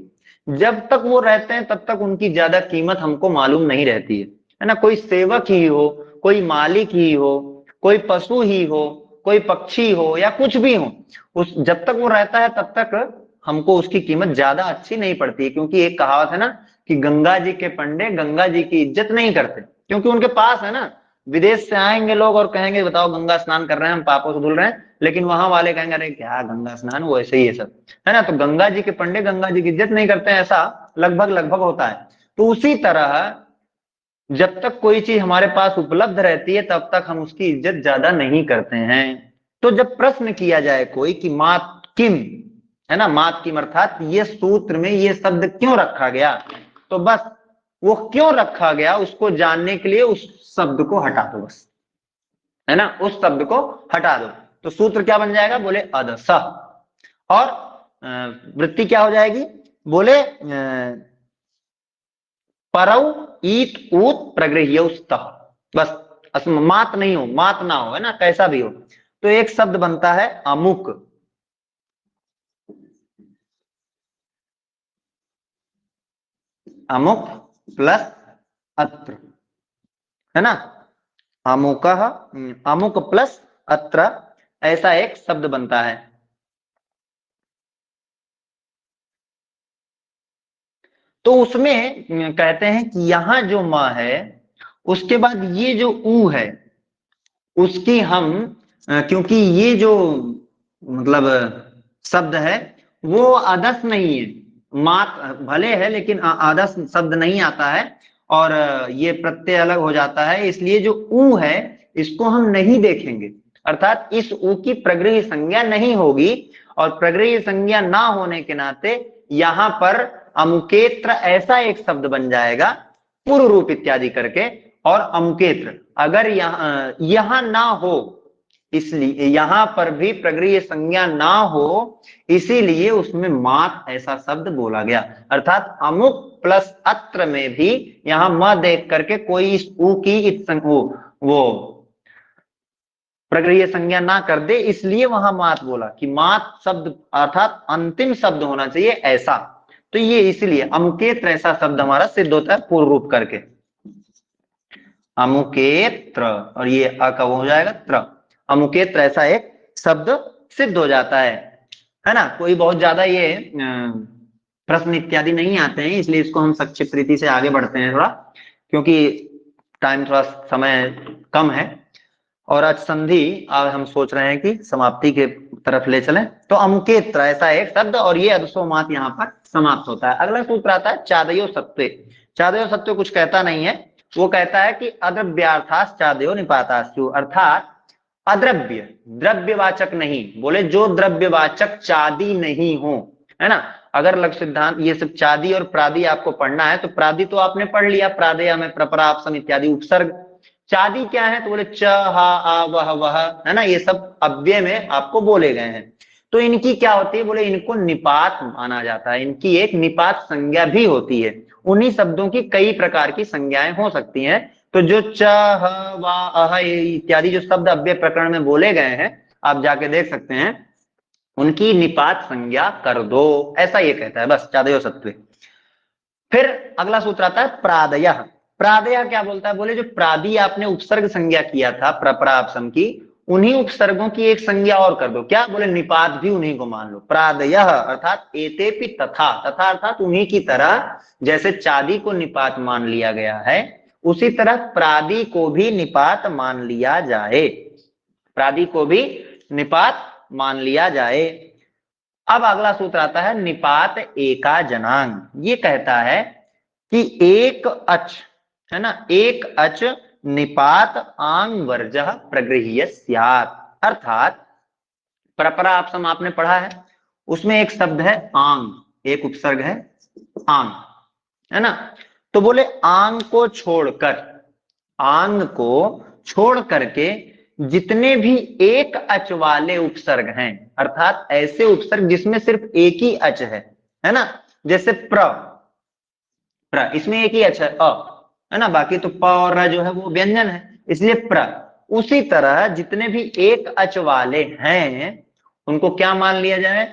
जब तक वो रहते हैं तब तक उनकी ज्यादा कीमत हमको मालूम नहीं रहती है ना। कोई सेवक ही हो, कोई मालिक ही हो, कोई पशु ही हो, कोई पक्षी हो, या कुछ भी हो, उस जब तक वो रहता है तब तक हमको उसकी कीमत ज्यादा अच्छी नहीं पड़ती है। क्योंकि एक कहावत है ना कि गंगा जी के पंडे गंगा जी की इज्जत नहीं करते, क्योंकि उनके पास है ना। विदेश से आएंगे लोग और कहेंगे बताओ गंगा स्नान कर रहे हैं, हम पापों से धुल रहे हैं, लेकिन वहां वाले कहेंगे अरे क्या गंगा स्नान, वो ऐसे ही है सब, है ना। तो गंगा जी के पंडे गंगा जी की इज्जत नहीं करते हैं, ऐसा लगभग लगभग होता है। तो उसी तरह जब तक कोई चीज हमारे पास उपलब्ध रहती है तब तक हम उसकी इज्जत ज्यादा नहीं करते हैं। तो जब प्रश्न किया जाए कोई कि मात किम, है ना, मात किम अर्थात ये सूत्र में ये शब्द क्यों रखा गया, तो बस वो क्यों रखा गया उसको जानने के लिए उस शब्द को हटा दो बस, है ना, उस शब्द को हटा दो। तो सूत्र क्या बन जाएगा? बोले अदस। और वृत्ति क्या हो जाएगी? बोले परौ ईत ऊत प्रगृह्यौस्तः, बस मात नहीं हो, मात ना हो, है ना, कैसा भी हो। तो एक शब्द बनता है अमुक, अमुक प्लस अत्र, है ना, अमुक, अमुक प्लस अत्र, ऐसा एक शब्द बनता है। तो उसमें कहते हैं कि यहां जो माँ है उसके बाद ये जो ऊ है उसकी हम क्योंकि ये जो मतलब शब्द है वो आदर्श नहीं है, मात भले है लेकिन आदर्श शब्द नहीं आता है, और ये प्रत्यय अलग हो जाता है, इसलिए जो ऊ है इसको हम नहीं देखेंगे। अर्थात इस ऊ की प्रगृह्य संज्ञा नहीं होगी, और प्रगृह्य संज्ञा ना होने के नाते यहां पर अमुकेत्र ऐसा एक शब्द बन जाएगा पूर्व रूप इत्यादि करके। और अमुकेत्र अगर यहां ना हो, इसलिए यहां पर भी प्रगृह्य संज्ञा ना हो, इसीलिए उसमें मात ऐसा शब्द बोला गया। अर्थात अमुक प्लस अत्र में भी यहां म देख करके कोई इस ऊ की वो प्रगृह्य संज्ञा ना कर दे, इसलिए वहां मात बोला कि मात शब्द अर्थात अंतिम शब्द होना चाहिए ऐसा। तो ये इसलिए अमुकेत्र ऐसा शब्द हमारा सिद्ध होता है पूर्व रूप करके, अमुकेत्र, और ये अ का वो हो जाएगा त्र, अमुकेत्र ऐसा एक शब्द सिद्ध हो जाता है ना। कोई बहुत ज्यादा ये प्रश्न इत्यादि नहीं आते हैं, इसलिए इसको हम संक्षिप्त रीति से आगे बढ़ते हैं थोड़ा, क्योंकि टाइम थोड़ा समय कम है। और आज संधि आज हम सोच रहे हैं कि समाप्ति के तरफ ले चलें। तो अमुकेत्र ऐसा एक शब्द, और ये अदसोमात यहाँ पर समाप्त होता है। अगला सूत्र आता है चादयो सत्वे। चादयो सत्वे कुछ कहता नहीं है, वो कहता है कि अद्रव्यार्थास चादयो निपातास्यु, अर्थात अद्रव्य द्रव्यवाचक नहीं, बोले जो द्रव्यवाचक चादी नहीं हो, है ना। अगर लघु सिद्धांत ये सब चादी और प्रादि आपको पढ़ना है तो प्रादि तो आपने पढ़ लिया, प्रादेय में प्रपरापसम इत्यादि उपसर्ग। चादी क्या है तो बोले च हा आ वह, है ना, ये सब अव्यय में आपको बोले गए हैं। तो इनकी क्या होती है, बोले इनको निपात माना जाता है, इनकी एक निपात संज्ञा भी होती है। उन्हीं शब्दों की कई प्रकार की संज्ञाएं हो सकती हैं। तो जो च ह वा अह इत्यादि जो शब्द अव्यय प्रकरण में बोले गए हैं, आप जाके देख सकते हैं, उनकी निपात संज्ञा कर दो, ऐसा ये कहता है बस चादयो सत्वे। फिर अगला सूत्र आता है प्रादय। प्रादय क्या बोलता है, बोले जो प्रादि आपने उपसर्ग संज्ञा किया था प्रपरापसम की, उन्हीं उपसर्गों की एक संज्ञा और कर दो, क्या बोले निपात भी उन्हीं को मान लो। प्रादय अर्थात एतेपि तथा, तथा अर्थात उन्हीं की तरह, जैसे चादी को निपात मान लिया गया है उसी तरह प्रादि को भी निपात मान लिया जाए, प्रादि को भी निपात मान लिया जाए। अब अगला सूत्र आता है निपात एका जनांग। ये कहता है कि एक अच, है ना, एक अच निपात आंग वर्जः प्रगृह्य स्यात्, अर्थात प्रपरापसम आपने पढ़ा है, उसमें एक शब्द है आंग, एक उपसर्ग है आंग, है ना। तो बोले आंग को छोड़कर, आंग को छोड़ करके जितने भी एक अच वाले उपसर्ग हैं, अर्थात ऐसे उपसर्ग जिसमें सिर्फ एक ही अच है ना, जैसे प्र, प्र इसमें एक ही अच है अ, है ना, बाकी तो प और र जो है वो व्यंजन है, इसलिए प्र। उसी तरह जितने भी एक अच वाले हैं उनको क्या मान लिया जाए,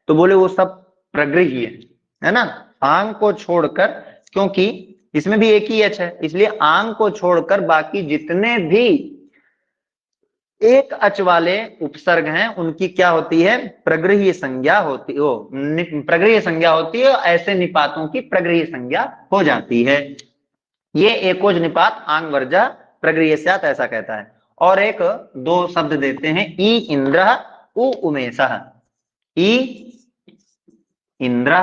तो बोले वो सब प्रगृह्य है ना, आंग को छोड़कर, क्योंकि इसमें भी एक ही अच है, इसलिए आंग को छोड़कर बाकी जितने भी एक अच वाले उपसर्ग हैं उनकी क्या होती है, प्रगृह्य संज्ञा होती हो, प्रगृह्य संज्ञा होती है, ऐसे निपातों की प्रगृह्य संज्ञा हो जाती है। ये एकोज निपात आंग वर्जा प्रगृह्य स्यात् ऐसा कहता है। और एक दो शब्द देते हैं, ई इंद्र उ उमेशः, ई इंद्र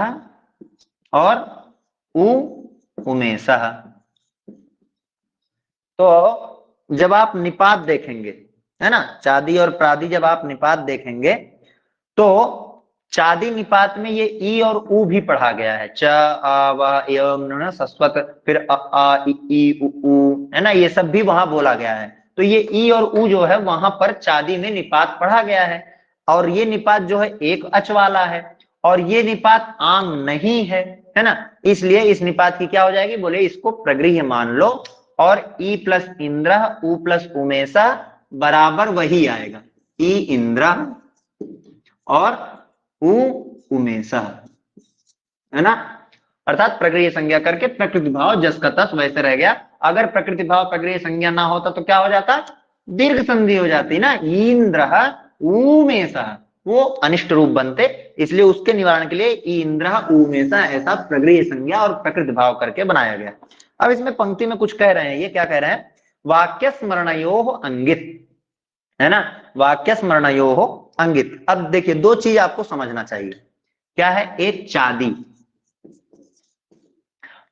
और उ उमेशः। तो जब आप निपात देखेंगे, है ना, चादी और प्रादि जब आप निपात देखेंगे तो चादी निपात में ये ई और उ भी पढ़ा गया है, च आ व एवं सस्वत, फिर अ आ ई उ, है ना, ये सब भी वहां बोला गया है। तो ये ई और उ जो है वहां पर चादी में निपात पढ़ा गया है, और ये निपात जो है एक अच वाला है, और ये निपात आंग नहीं है ना, इसलिए इस निपात की क्या हो जाएगी, बोले इसको प्रगृह्य मान लो, और ई प्लस इंद्र उ प्लस उमेशा बराबर वही आएगा, ई इंद्र और उ उमेशा, है ना। अर्थात प्रगृह्य संज्ञा करके प्रकृति भाव जस का तस वैसे रह गया। अगर प्रकृति भाव प्रगृह्य संज्ञा ना होता तो क्या हो जाता, दीर्घ संधि हो जाती ना, इंद्र उमेशा, वो अनिष्ट रूप बनते, इसलिए उसके निवारण के लिए इंद्र उमेशा ऐसा प्रगृह्य संज्ञा और प्रकृति भाव करके बनाया गया। अब इसमें पंक्ति में कुछ कह रहे हैं, ये क्या कह रहे हैं, वाक्य स्मरणयो अंगित, है ना, वाक्य स्मरणयो अंगित। अब देखिए दो चीज आपको समझना चाहिए, क्या है, एक चादी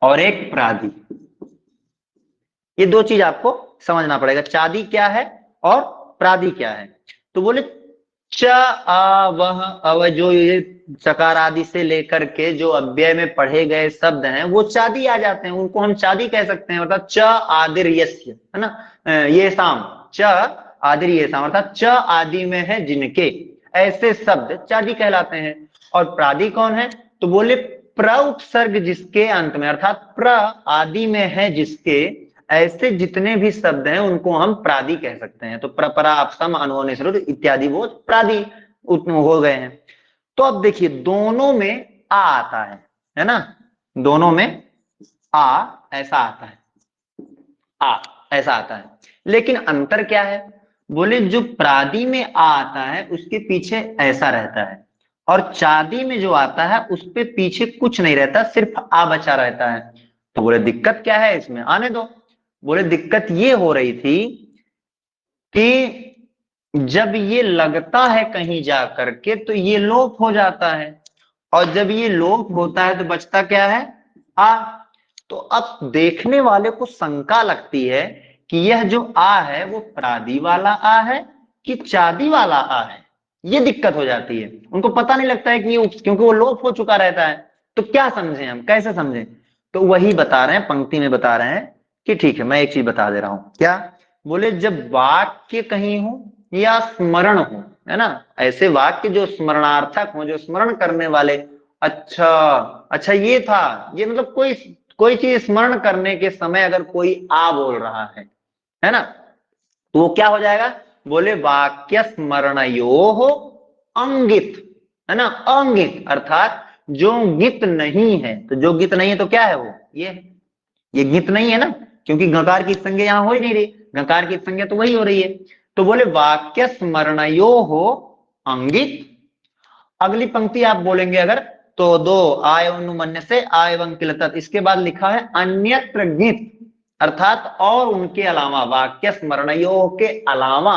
और एक प्रादि, ये दो चीज आपको समझना पड़ेगा, चादी क्या है और प्रादि क्या है। तो बोले च आ वह अव, जो ये चकार आदि से लेकर के जो अव्यय में पढ़े गए शब्द हैं वो चादी आ जाते हैं, उनको हम चादी कह सकते हैं, मतलब च आदिर यस्य, है ना, ये शाम, च आदिर ये शाम, अर्थात च आदि में है जिनके, ऐसे शब्द चादी कहलाते हैं। और प्रादि कौन है, तो बोले प्र उपसर्ग जिसके अंत में, अर्थात प्र आदि में है जिसके, ऐसे जितने भी शब्द हैं उनको हम प्रादि कह सकते हैं। तो प्रपरा अपसम अनुनिश्रुत इत्यादि वो प्रादि हो गए हैं। तो अब देखिए दोनों में आ आता है ना, दोनों में आ ऐसा आता है, आ ऐसा आता है, लेकिन अंतर क्या है, बोले जो प्रादि में आ आता है उसके पीछे ऐसा रहता है, और चादी में जो आता है उस पे पीछे कुछ नहीं रहता, सिर्फ आ बचा रहता है। तो बोले दिक्कत क्या है इसमें, आने दो। बोले दिक्कत ये हो रही थी कि जब ये लगता है कहीं जा करके तो ये लोप हो जाता है, और जब ये लोप होता है तो बचता क्या है, आ। तो अब देखने वाले को शंका लगती है कि यह जो आ है वो प्रादि वाला आ है कि चादी वाला आ है। ये दिक्कत हो जाती है, उनको पता नहीं लगता है कि ये, क्योंकि वो लोप हो चुका रहता है। तो क्या समझें हम, कैसे समझें? तो वही बता रहे हैं, पंक्ति में बता रहे हैं कि ठीक है मैं एक चीज बता दे रहा हूं। क्या? बोले जब वाक्य कहीं हो या स्मरण हो, है ना, ऐसे वाक्य जो स्मरणार्थक हो, जो स्मरण करने वाले। अच्छा, अच्छा ये था, ये मतलब कोई कोई चीज स्मरण करने के समय अगर कोई आ बोल रहा है ना, तो वो क्या हो जाएगा? बोले वाक्य स्मरणयो हो अंगित, है ना, अंगित अर्थात जो गित नहीं है। तो जो गित नहीं है तो क्या है वो, ये गित नहीं है ना, क्योंकि गकार की संज्ञा यहां हो ही नहीं रही, गकार की संज्ञा तो वही हो रही है। तो बोले वाक्य स्मरणयो हो अंगित। अगली पंक्ति आप बोलेंगे अगर, तो दो आय अनुमन्य से आय एवं किलतत, इसके बाद लिखा है अन्यत्र गित, अर्थात और उनके अलावा, वाक्य स्मरणयो के अलावा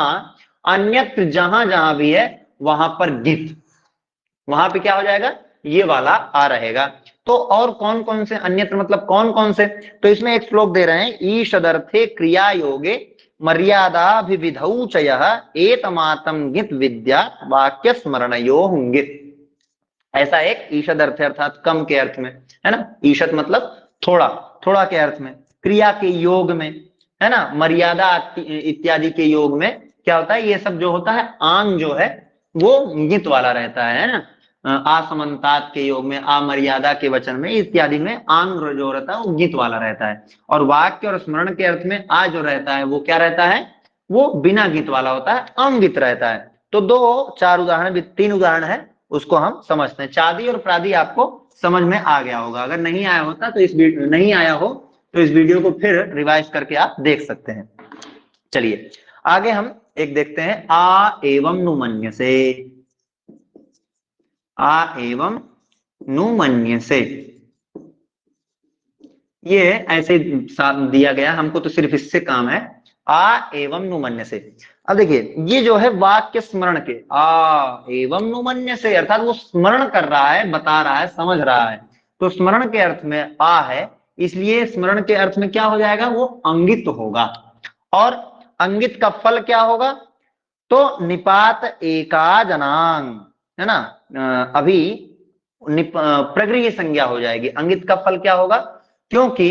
अन्यत्र जहां जहां भी है वहां पर गित, वहां पे क्या हो जाएगा, ये वाला आ रहेगा। तो और कौन कौन से अन्यत्र मतलब कौन कौन से? तो इसमें एक श्लोक दे रहे हैं, ईशदर्थे क्रिया योगे मर्यादाभिविधौ च यः एतमात्रं गित विद्या वाक्य स्मरणयो गित। ऐसा एक ईशद अर्थ है, अर्थात कम के अर्थ में, है ना, ईशद मतलब थोड़ा, थोड़ा के अर्थ में, क्रिया के योग में, है ना, मर्यादा इत्यादि के योग में क्या होता है, ये सब जो होता है आंग जो है वो गित वाला रहता है ना। असमन्तात के योग में, अमर्यादा के वचन में इत्यादि में आंग जो रहता है वो गित वाला रहता है। और वाक्य और स्मरण के अर्थ में आ जो रहता है वो क्या रहता है, वो बिना गित वाला होता है, अंगित रहता है। तो दो चार उदाहरण, तीन उदाहरण है, उसको हम समझते हैं। चादी और प्रादि आपको समझ में आ गया होगा, अगर नहीं आया होता तो इस वीडियो नहीं आया हो तो इस वीडियो को फिर रिवाइज करके आप देख सकते हैं। चलिए आगे हम एक देखते हैं, आ एवं नुमन्य से। आ एवं नुमन्य से, ये ऐसे दिया गया हमको, तो सिर्फ इससे काम है, आ एवं नुमन्य से। अब देखिए ये जो है वाक्य स्मरण के, आ एवं नुमन्य से, अर्थात वो स्मरण कर रहा है, बता रहा है, समझ रहा है। तो स्मरण के अर्थ में आ है, इसलिए स्मरण के अर्थ में क्या हो जाएगा, वो अंगित होगा। और अंगित का फल क्या होगा, तो निपात एका जनांग, है ना, अभी प्रगृह्य संज्ञा हो जाएगी। अंगित का फल क्या होगा, क्योंकि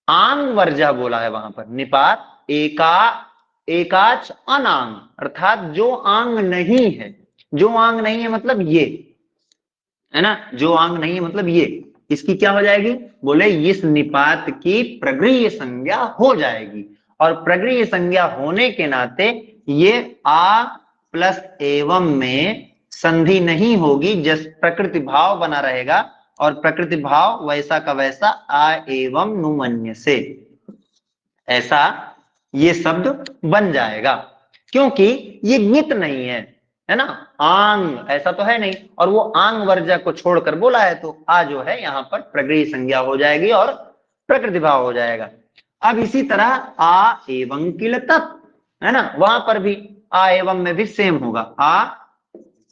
आंग वर्जा बोला है वहां पर, निपात एका एकाच अनांग, अर्थात जो आंग नहीं है, जो आंग नहीं है मतलब ये, है ना, जो आंग नहीं है मतलब ये, इसकी क्या हो जाएगी, बोले इस निपात की प्रगृह्य संज्ञा हो जाएगी। और प्रगृह्य संज्ञा होने के नाते ये आ प्लस एवं में संधि नहीं होगी, जस प्रकृति भाव बना रहेगा, और प्रकृति भाव वैसा का वैसा आ एवं नुमन्य से, ऐसा ये शब्द बन जाएगा। क्योंकि ये नित नहीं है ना, आंग ऐसा तो है नहीं, और वो आंग वर्जा को छोड़कर बोला है, तो आ जो है यहाँ पर प्रगृह्य संज्ञा हो जाएगी और प्रकृति भाव हो जाएगा। अब इसी तरह आ एवं किल तत्, है ना, वहां पर भी आ एवं में भी सेम होगा, आ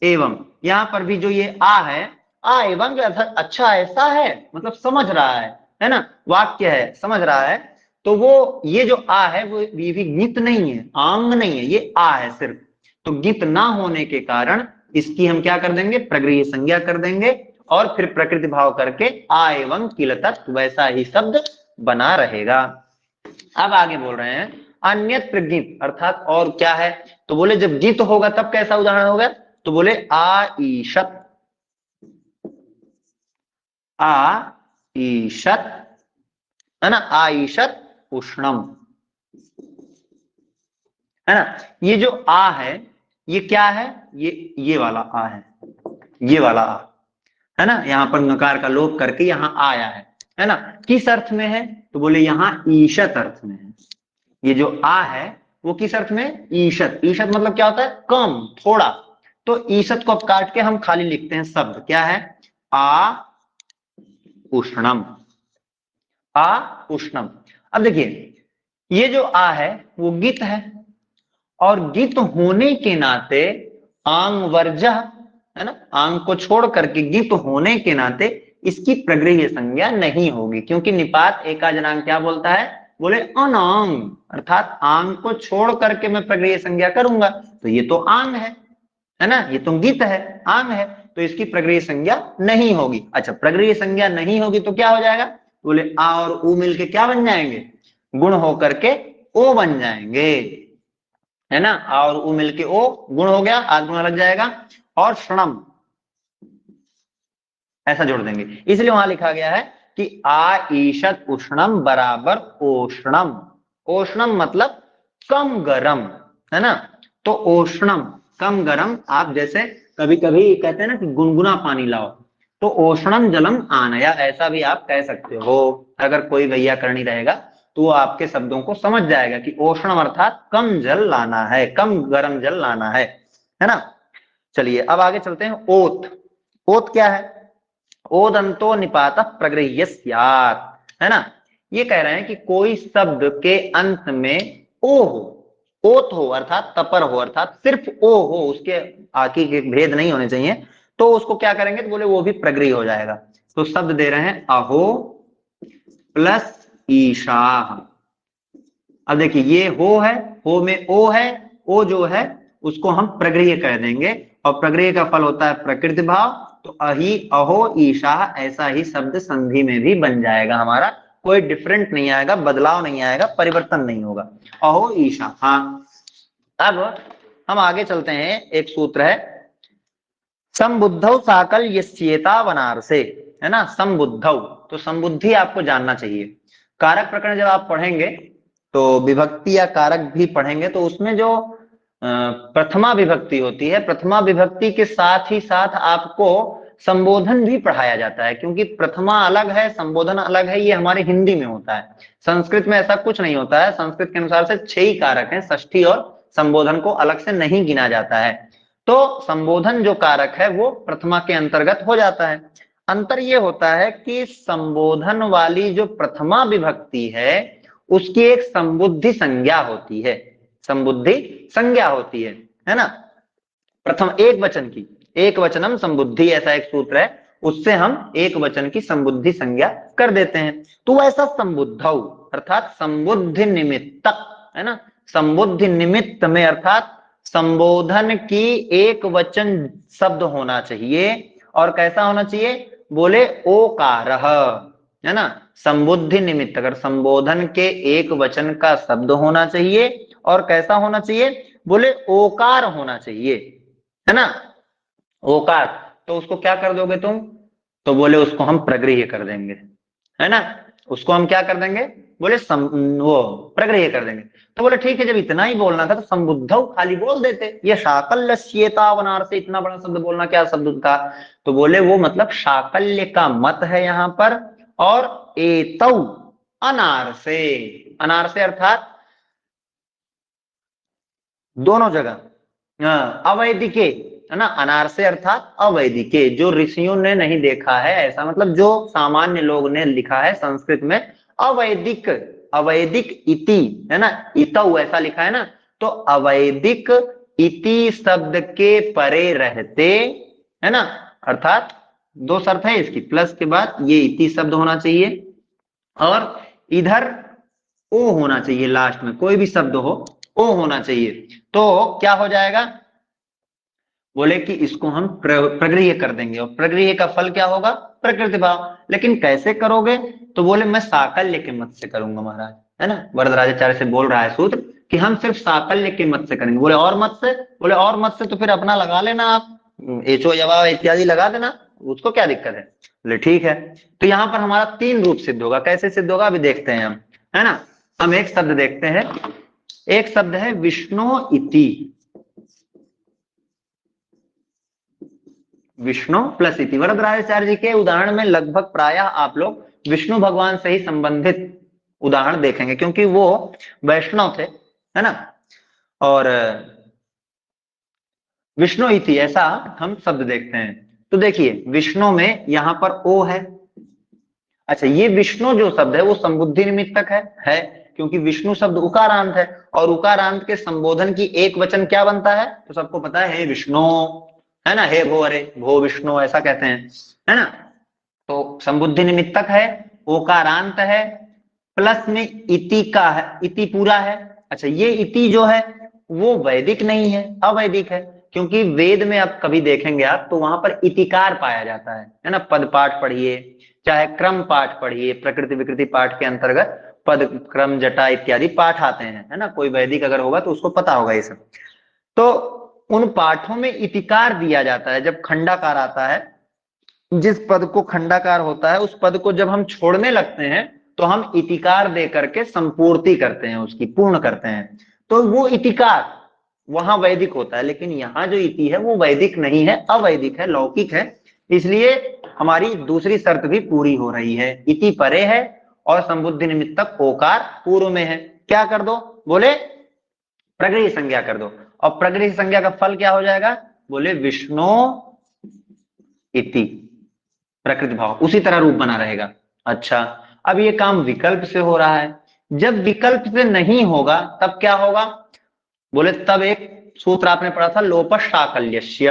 एवं, यहां पर भी जो ये आ एवं अर्थात अच्छा ऐसा है, मतलब समझ रहा है ना, वाक्य है समझ रहा है। तो वो ये जो आ है वो ये भी गित नहीं है, आंग नहीं है, ये आ है सिर्फ। तो गित ना होने के कारण इसकी हम क्या कर देंगे, प्रगृह्य संज्ञा कर देंगे, और फिर प्रकृति भाव करके आ एवं किल तत् वैसा ही शब्द बना रहेगा। अब आगे बोल रहे हैं अन्यत्र गित, अर्थात और क्या है, तो बोले जब गित होगा तब कैसा उदाहरण होगा, तो बोले आईशत, आईशत, है ना, आईशत उष्णम, है ना। ये जो आ है ये क्या है, ये वाला आ है, ये वाला आ, है ना, यहां पर नकार का लोप करके यहां आया है ना। किस अर्थ में है, तो बोले यहां ईशत अर्थ में है। ये जो आ है वो किस अर्थ में, ईशत, ईशत मतलब क्या होता है, कम, थोड़ा। तो ईसत को अब काट के हम खाली लिखते हैं शब्द, क्या है, आ उष्णम, आ उष्णम। अब देखिए ये जो आ है वो गित है, और गित होने के नाते आंग वर्जह, है ना, आंग को छोड़ करके गित होने के नाते इसकी प्रगृह्य संज्ञा नहीं होगी, क्योंकि निपात एकाजनांग क्या बोलता है, बोले अनांग, अर्थात आंग को छोड़ करके मैं प्रगृह्य संज्ञा करूंगा, तो ये तो आंग है ना, ये तो गित है, आंग है, तो इसकी प्रगृह्य संज्ञा नहीं होगी। अच्छा, प्रगृह्य संज्ञा नहीं होगी तो क्या हो जाएगा, बोले आ और उ मिलके क्या बन जाएंगे, गुण होकर के ओ बन जाएंगे, है ना, आ और उ मिलके ओ गुण हो गया, आज गुण लग जाएगा, और श्रणम ऐसा जोड़ देंगे, इसलिए वहां लिखा गया है कि आ ईशत उष्णम बराबर ओष्णम, ओष्णम मतलब कम गरम, है ना, तो ओष्णम कम गरम, आप जैसे कभी कभी कहते हैं ना कि गुनगुना पानी लाओ, तो ओष्णम जलम आनया, ऐसा भी आप कह सकते हो, अगर कोई वैयाकरणी रहेगा तो वो आपके शब्दों को समझ जाएगा कि ओष्णम अर्थात कम जल लाना है, कम गर्म जल लाना है ना। चलिए अब आगे चलते हैं, ओत, ओत क्या है, ओदंतो निपात प्रगृह्य स्यात्, है ना, ये कह रहे हैं कि कोई शब्द के अंत में ओ हो, ओत हो अर्थात तपर हो, अर्थात सिर्फ ओ हो, उसके आकी के भेद नहीं होने चाहिए, तो उसको क्या करेंगे, तो बोले वो भी प्रगृह्य हो जाएगा। तो शब्द दे रहे हैं अहो प्लस ईशाह। अब देखिए ये हो है, हो में ओ है, ओ जो है उसको हम प्रगृह्य कह देंगे, और प्रगृह्य का फल होता है प्रकृति भाव, तो अहि अहो ईशा ऐसा ही शब्द संधि में भी बन जाएगा हमारा, कोई डिफरेंट नहीं आएगा, बदलाव नहीं आएगा, परिवर्तन नहीं होगा, अहो ईशा। हाँ, अब हम आगे चलते हैं, एक सूत्र है संबुद्धौ साकल्यस्येता वनारसे, है ना, संबुद्धौ, तो संबुद्धि आपको जानना चाहिए। कारक प्रकरण जब आप पढ़ेंगे तो विभक्ति या कारक भी पढ़ेंगे, तो उसमें जो प्रथमा विभक्ति होती है, प्रथमा विभक्ति के साथ ही साथ आपको संबोधन भी पढ़ाया जाता है, क्योंकि प्रथमा अलग है संबोधन अलग है, ये हमारे हिंदी में होता है, संस्कृत में ऐसा कुछ नहीं होता है, संस्कृत के अनुसार से 6 ही कारक हैं, षष्ठी और संबोधन को अलग से नहीं गिना जाता है, तो संबोधन जो कारक है वो प्रथमा के अंतर्गत हो जाता है। अंतर ये होता है कि संबोधन वाली जो प्रथमा विभक्ति है उसकी एक संबुद्धि संज्ञा होती है, संबुद्धि संज्ञा होती है ना, प्रथम एक वचन की, एक वचनम संबुद्धि ऐसा एक सूत्र है, उससे हम एक वचन की संबुद्धि संज्ञा कर देते हैं, तो ऐसा संबुद्धौ अर्थात संबुद्धि निमित्तक, है ना, संबुद्धि निमित्त में अर्थात संबोधन की एक वचन शब्द होना चाहिए, और कैसा होना चाहिए, बोले ओकारः, है ना, संबुद्धि निमित्त अगर संबोधन के एक वचन का शब्द होना चाहिए, और कैसा होना चाहिए, बोले ओकार होना चाहिए, है ना, ओकार, तो उसको क्या कर दोगे तुम, तो बोले उसको हम प्रगृह्य कर देंगे, है ना, उसको हम क्या कर देंगे, बोले वो प्रगृह्य कर देंगे, तो बोले ठीक है, जब इतना ही बोलना था तो संबुद्धौ खाली बोल देते, ये शाकल्यस्येता वनार से इतना बड़ा शब्द बोलना क्या शब्द था, तो बोले वो मतलब शाकल्य का मत है यहां पर, और एतौ अनार से अर्थात दोनों जगह अवैदिके, है ना, अनार से अर्थात अवैदिके, जो ऋषियों ने नहीं देखा है ऐसा, मतलब जो सामान्य लोग ने लिखा है संस्कृत में अवैदिक, अवैदिक इति, है ना, इतौ ऐसा लिखा है ना, तो अवैदिक इति शब्द के परे रहते, है ना, अर्थात दो शर्त है इसकी, प्लस के बाद ये इति शब्द होना चाहिए, और इधर ओ होना चाहिए, लास्ट में कोई भी शब्द हो ओ होना चाहिए, तो क्या हो जाएगा, बोले कि इसको हम प्रगृह्य कर देंगे, और प्रगृह्य का फल क्या होगा, प्रकृति भाव, लेकिन कैसे करोगे, तो बोले मैं साकल्य के मत से करूंगा महाराज, है ना, वरदराजाचार्य से बोल रहा है सूत्र कि हम सिर्फ साकल्य के मत से करेंगे, बोले और मत से, बोले और मत से तो फिर अपना लगा लेना आप एचो यवा इत्यादि लगा देना, उसको क्या दिक्कत है, बोले ठीक है, तो यहाँ पर हमारा 3 रूप सिद्ध होगा, कैसे सिद्ध होगा अभी देखते हैं हम, है ना, हम एक शब्द देखते हैं, एक शब्द है विष्णु इति, विष्णु प्लस इति, वरदराजाचार्य जी के उदाहरण में लगभग प्रायः आप लोग विष्णु भगवान से ही संबंधित उदाहरण देखेंगे, क्योंकि वो वैष्णव थे, है ना, और विष्णु इति, ऐसा हम शब्द देखते हैं। तो देखिए विष्णु में यहां पर ओ है। अच्छा, ये विष्णु जो शब्द है वो संबुद्धि निमित्तक है क्योंकि विष्णु शब्द उकारांत है, और उकारांत के संबोधन की एक वचन क्या बनता है, तो सबको पता है, हे विष्णु, है ना, हे भो, अरे भो विष्णु, ऐसा कहते हैं, है ना। तो संबुद्धि निमित्तक है, ओकारांत है, प्लस में इति का है, इति पूरा है। अच्छा, ये इति जो है वो वैदिक नहीं है, अवैदिक है, क्योंकि वेद में आप कभी देखेंगे आप तो वहां पर इतिकार पाया जाता है ना। पद पाठ पढ़िए, चाहे क्रम पाठ पढ़िए, प्रकृति विकृति पाठ के अंतर्गत पद क्रम जटा इत्यादि पाठ आते हैं, है ना। कोई वैदिक अगर होगा तो उसको पता होगा ये सब। तो उन पाठों में इतिकार दिया जाता है जब खंडाकार आता है। जिस पद को खंडाकार होता है उस पद को जब हम छोड़ने लगते हैं तो हम इतिकार दे करके संपूर्ति करते हैं, उसकी पूर्ण करते हैं। तो वो इतिकार वहां वैदिक होता है, लेकिन यहाँ जो इति है वो वैदिक नहीं है, अवैदिक है, लौकिक है। इसलिए हमारी दूसरी शर्त भी पूरी हो रही है। इति परे है और संबुद्धि निमित्तक ओकार पूर्व में है। क्या कर दो, बोले प्रगृह्य संज्ञा कर दो, और प्रगृह्य संज्ञा का फल क्या हो जाएगा, बोले विष्णु इति, प्रकृति भाव उसी तरह रूप बना रहेगा। अच्छा, अब ये काम विकल्प से हो रहा है। जब विकल्प से नहीं होगा तब क्या होगा, बोले तब एक सूत्र आपने पढ़ा था, लोप शाकल्यस्य,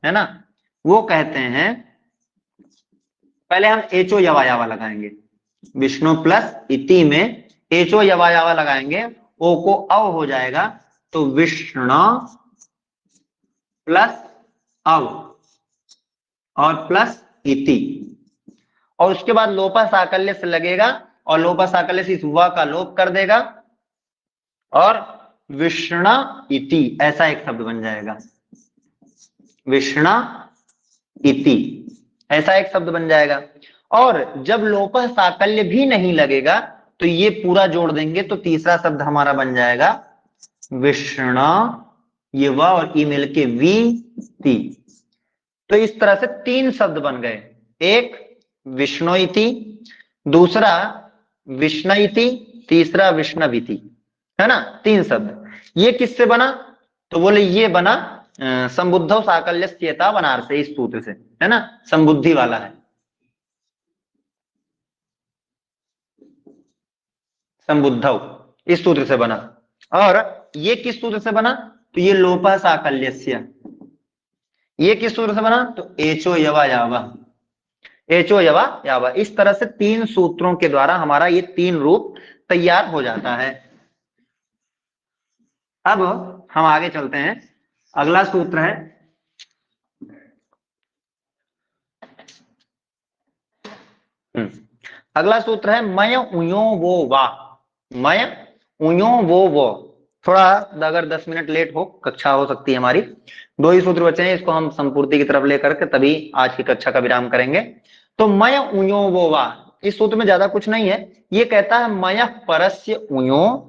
है ना। वो कहते हैं, पहले हम एचो यवायावा लगाएंगे, विष्णु प्लस इति में एचो यवायावा लगाएंगे, ओ को अव हो जाएगा, तो विष्णु प्लस अव और प्लस इति, और उसके बाद लोपा साकल्य से लगेगा, और लोपा साकल्य से इस व का लोप कर देगा, और विष्णु इति ऐसा एक शब्द बन जाएगा। विष्णु इति ऐसा एक शब्द बन जाएगा। और जब लोपा साकल्य भी नहीं लगेगा तो ये पूरा जोड़ देंगे तो तीसरा शब्द हमारा बन जाएगा विष्णु, ये व और ई मिलके वी ती। तो इस तरह से तीन शब्द बन गए, एक विष्णु इति, दूसरा विष्णु इति, तीसरा विष्णविति, है ना, तीन शब्द। ये किससे बना, तो बोले ये बना संबुद्धौ साकल्यस्येता बनार से, इस सूत्र से, है ना, संबुद्धि वाला है, संबुद्धौ इस सूत्र से बना। और ये किस सूत्र से बना, तो ये लोपा साकल्यस्य, ये किस सूत्र से बना, तो एचो यवा यावा, एचो यवा यावा। इस तरह से तीन सूत्रों के द्वारा हमारा ये तीन रूप तैयार हो जाता है। अब हम आगे चलते हैं, अगला सूत्र है अगला सूत्र है मय उयो वो वा, मय उयो वो। थोड़ा अगर 10 मिनट लेट हो कक्षा हो सकती है हमारी, दो ही सूत्र बचे हैं, इसको हम संपूर्ति की तरफ लेकर के तभी आज की कक्षा का विराम करेंगे। तो मय उयो वो वा, इस सूत्र में ज्यादा कुछ नहीं है। ये कहता है मय परस्य उयो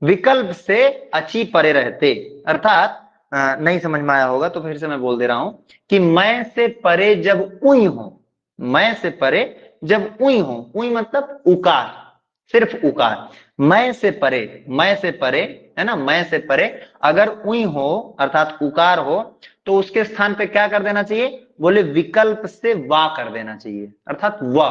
विकल्प से अची परे रहते, अर्थात नहीं समझ में आया होगा तो फिर से मैं बोल दे रहा हूं कि मैं से परे जब उई हो, मैं से परे जब उई हो, उई मतलब उकार, सिर्फ उकार, मैं से परे, मैं से परे, है ना, मैं से परे अगर उई हो अर्थात उकार हो तो उसके स्थान पे क्या कर देना चाहिए, बोले विकल्प से वा कर देना चाहिए, अर्थात व,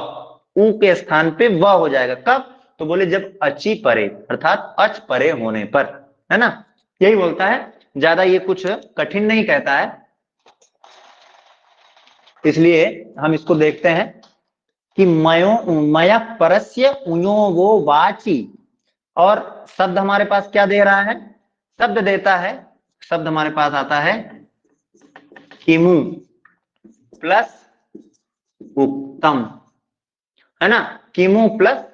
उ के स्थान पे व हो जाएगा। कब, तो बोले जब अची परे अर्थात अच परे होने पर, है ना, यही बोलता है, ज्यादा ये कुछ कठिन नहीं कहता है। इसलिए हम इसको देखते हैं कि मयो मय परस्य उयो वो वाची, और शब्द हमारे पास क्या दे रहा है, शब्द देता है, शब्द हमारे पास आता है किमु प्लस उक्तम, है ना, किमु प्लस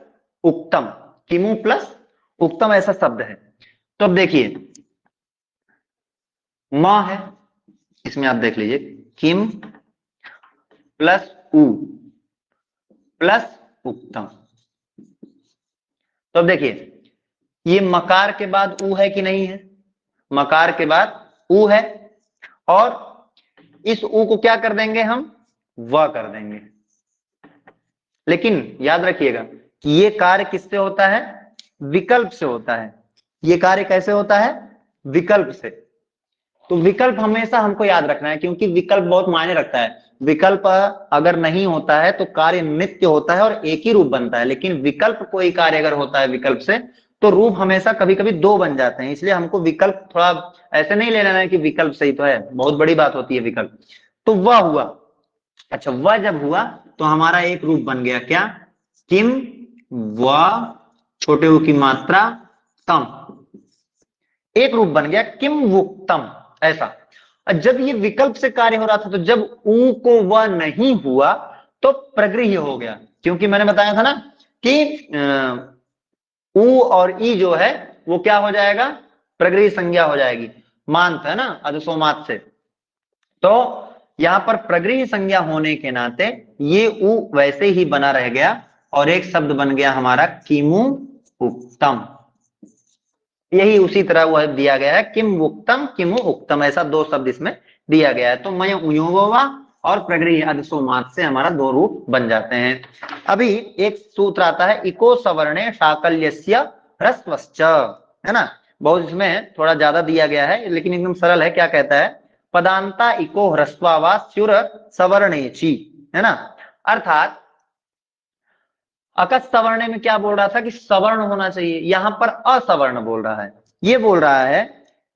उक्तम, किमु प्लस उक्तम ऐसा शब्द है। तो अब देखिए मां है, इसमें आप देख लीजिए किम प्लस उ प्लस उक्तम। तो अब देखिए ये मकार के बाद उ है कि नहीं है, मकार के बाद उ है, और इस उ को क्या कर देंगे हम, व कर देंगे। लेकिन याद रखिएगा कि ये कार्य किससे होता है, विकल्प से होता है। ये कार्य कैसे होता है, विकल्प से। तो विकल्प हमेशा हमको याद रखना है, क्योंकि विकल्प बहुत मायने रखता है। विकल्प अगर नहीं होता है तो कार्य नित्य होता है और एक ही रूप बनता है, लेकिन विकल्प कोई कार्य अगर होता है विकल्प से तो रूप हमेशा कभी कभी दो बन जाते हैं। इसलिए हमको विकल्प थोड़ा ऐसे नहीं ले लेना है कि विकल्प सही तो है, बहुत बड़ी बात होती है विकल्प। तो वह हुआ। अच्छा, वह जब हुआ तो हमारा एक रूप बन गया, क्या? किम व छोटे ऊ की मात्रा तम, एक रूप बन गया किम वुक्तम, ऐसा। और जब ये विकल्प से कार्य हो रहा था तो जब ऊ को वह नहीं हुआ तो प्रगृह्य हो गया, क्योंकि मैंने बताया था ना कि ऊ और ई जो है वो क्या हो जाएगा? प्रगृह्य संज्ञा हो जाएगी, मांत है ना, अधसोमात से। तो यहां पर प्रगृह्य संज्ञा होने के नाते ये ऊ वैसे ही बना रह गया और एक शब्द बन गया हमारा किमु उक्तम। यही उसी तरह वह दिया गया है, किम उक्तम किमु उक्तम, ऐसा दो शब्द इसमें दिया गया है। तो मय उयोवा और प्रगृह्य अधसोमात से हमारा दो रूप बन जाते हैं। अभी एक सूत्र आता है, इको सवर्णे साकल्यस्य ह्रस्वश्च, है ना। बहुत इसमें थोड़ा ज्यादा दिया गया है लेकिन एकदम सरल है। क्या कहता है? पदांता इको ह्रस्वा वा स्युर सवर्णेची, है ना। अर्थात अकस सवर्ण में क्या बोल रहा था कि सवर्ण होना चाहिए, यहां पर असवर्ण बोल रहा है। ये बोल रहा है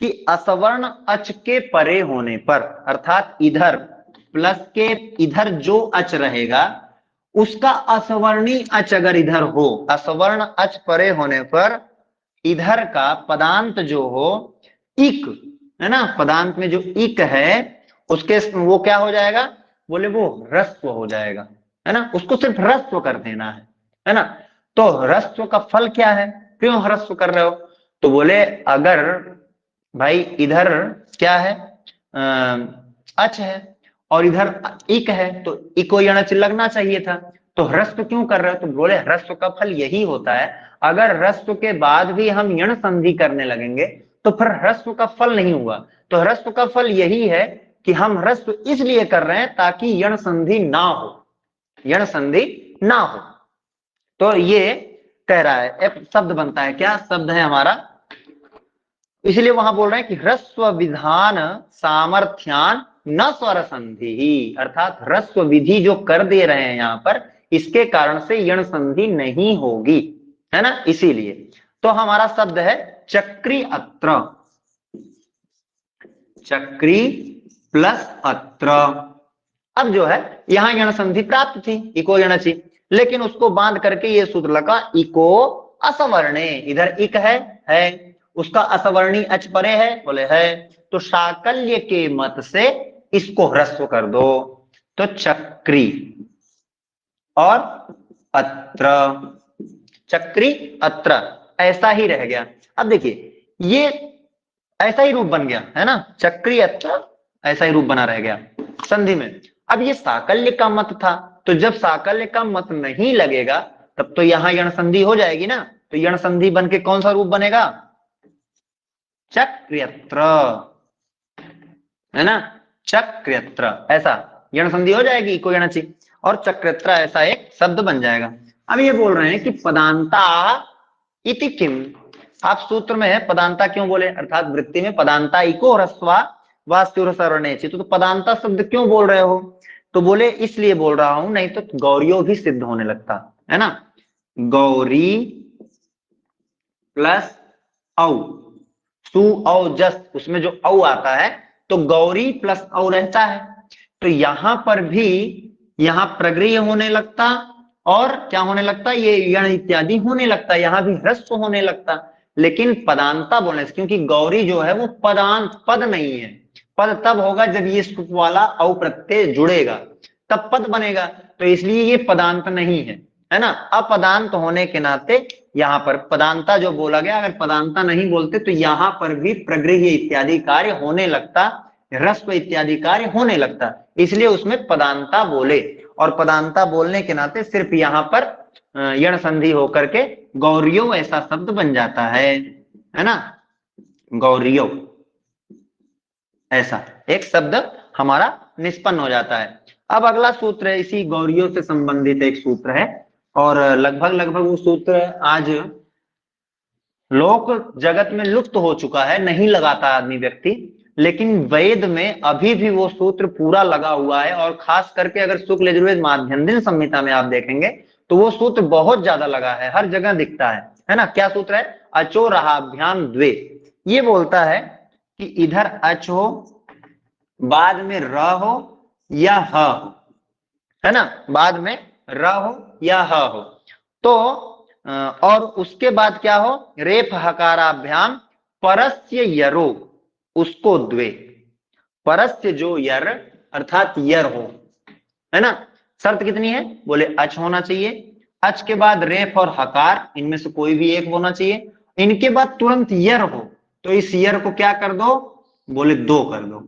कि असवर्ण अच के परे होने पर, अर्थात इधर प्लस के इधर जो अच रहेगा उसका असवर्णी अच अगर इधर हो, असवर्ण अच परे होने पर इधर का पदांत जो हो इक, है ना, पदांत में जो इक है उसके वो क्या हो जाएगा? बोले वो ह्रस्व हो जाएगा, है ना। उसको सिर्फ ह्रस्व कर देना है ना। तो ह्रस्व का फल क्या है? क्यों ह्रस्व कर रहे हो? तो बोले अगर भाई इधर क्या है, अच है और इधर इक है तो इको यणच लगना चाहिए था, तो ह्रस्व क्यों कर रहे हो? तो बोले ह्रस्व का फल यही होता है, अगर ह्रस्व के बाद भी हम यण संधि करने लगेंगे तो फिर ह्रस्व का फल नहीं हुआ। तो ह्रस्व का फल यही है कि हम ह्रस्व इसलिए कर रहे हैं ताकि यण संधि ना हो, यण संधि ना हो। तो ये कह रहा है, एक शब्द बनता है, क्या शब्द है हमारा? इसलिए वहां बोल रहे हैं कि ह्रस्व विधान सामर्थ्यान न स्वर संधि ही, अर्थात ह्रस्व विधि जो कर दे रहे हैं यहां पर इसके कारण से यण संधि नहीं होगी, है ना, इसीलिए। तो हमारा शब्द है चक्री अत्र, चक्री प्लस अत्र। अब जो है यहां यण संधि प्राप्त थी, इको यणचि, लेकिन उसको बांध करके ये सूत्र लगा इको असवर्णे, इधर इक है, उसका असवर्णी अच परे है, बोले है, तो साकल्य के मत से इसको ह्रस्व कर दो, तो चक्री और अत्र, चक्री अत्र ऐसा ही रह गया। अब देखिए ये ऐसा ही रूप बन गया, है ना, चक्री अत्र ऐसा ही रूप बना रह गया संधि में। अब ये साकल्य का मत था, तो जब साकल्य का मत नहीं लगेगा तब तो यहां यण संधि हो जाएगी ना, तो यण संधि बन के कौन सा रूप बनेगा? चक्र्यत्र, है ना, चक्र्यत्र, ऐसा यण संधि हो जाएगी इको यणचि, और चक्र्यत्र ऐसा एक शब्द बन जाएगा। अब ये बोल रहे हैं कि पदांता इति किम, आप सूत्र में है पदांता क्यों बोले, अर्थात वृत्ति में पदांता इको ह्रस्वा वास्तुर सर्वनेचि, तो पदांता शब्द क्यों बोल रहे हो? तो बोले इसलिए बोल रहा हूं, नहीं तो गौरियो भी सिद्ध होने लगता, है ना। गौरी प्लस औ, सु औ जस, उसमें जो औ आता है तो गौरी प्लस औ रहता है, तो यहां पर भी यहां प्रगृह्य होने लगता और क्या होने लगता, ये यण इत्यादि होने लगता, यहां भी ह्रस्व होने लगता। लेकिन पदांता बोलने से, क्योंकि गौरी जो है वो पदांत पद नहीं है, पद तब होगा जब ये सुख वाला औ प्रत्यय जुड़ेगा तब पद बनेगा, तो इसलिए ये पदांत नहीं है ना। अपदांत होने के नाते यहां पर पदांता जो बोला गया, अगर पदांता नहीं बोलते तो यहां पर भी प्रगृह्य इत्यादि कार्य होने लगता, ह्रस्व इत्यादि कार्य होने लगता, इसलिए उसमें पदांता बोले। और पदांता बोलने के नाते सिर्फ यहां पर यण संधि होकर के गौरियो ऐसा शब्द बन जाता है ना, गौरियो ऐसा एक शब्द हमारा निष्पन्न हो जाता है। अब अगला सूत्र है, इसी गौरियों से संबंधित एक सूत्र है, और लगभग वो सूत्र आज लोक जगत में लुप्त हो चुका है, नहीं लगाता आदमी व्यक्ति, लेकिन वेद में अभी भी वो सूत्र पूरा लगा हुआ है, और खास करके अगर शुक्ल यजुर्वेद माध्यन्दिन संहिता में आप देखेंगे तो वो सूत्र बहुत ज्यादा लगा है, हर जगह दिखता है ना। क्या सूत्र है? अचो रहाभ्याम द्वे। ये बोलता है कि इधर अच हो, बाद में र हो या ह हो, है ना, बाद में र हो या ह हो। तो और उसके बाद क्या हो? रेफ हकाराभ्याम परस्य यरो, उसको द्वे। परस्य जो यर अर्थात यर हो, है ना। शर्त कितनी है? बोले अच होना चाहिए, अच के बाद रेफ और हकार, इनमें से कोई भी एक होना चाहिए, इनके बाद तुरंत यर हो। तो इस यर को क्या कर दो? बोले दो कर दो।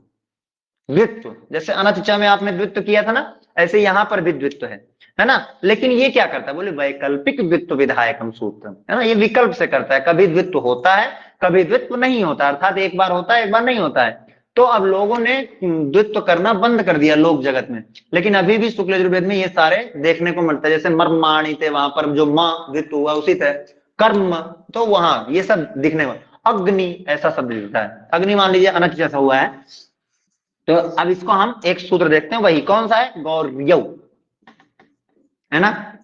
द्वित्व, जैसे अनतिचा में आपने द्वित्व किया था ना, ऐसे यहां पर भी द्वित्व है ना। लेकिन ये क्या करता है? बोले वैकल्पिक द्वित्व विधायकम सूत्र, है ना। ये विकल्प से करता है, कभी द्वित्व होता है कभी द्वित्व नहीं होता, अर्थात एक बार होता है एक बार नहीं होता है। तो अब लोगों ने द्वित्व करना बंद कर दिया लोक जगत में, लेकिन अभी भी शुक्ल यजुर्वेद में ये सारे देखने को मिलता है। जैसे मर्माणी थे, वहां पर जो मां द्वित्व हुआ उसी थे, कर्म, तो वहां ये सब दिखने में, अग्नि ऐसा शब्द दिखता है, अग्नि मान लीजिए अनच जैसा हुआ है। तो अब इसको हम एक सूत्र देखते हैं, वही कौन सा है? गौर्यौ, है ना,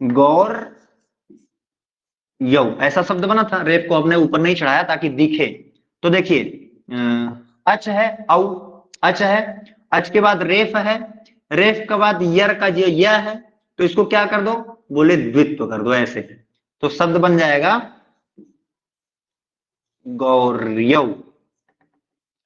गौर यौ ऐसा शब्द बना था। रेप को अपने ऊपर नहीं चढ़ाया ताकि दिखे। तो देखिए अच है, औ, अच है, अच के बाद रेफ है, रेफ के बाद यर का जो य है, तो इसको क्या कर दो? बोले द्वित्व कर दो ऐसे। तो शब्द बन जाएगा गौर्यौ,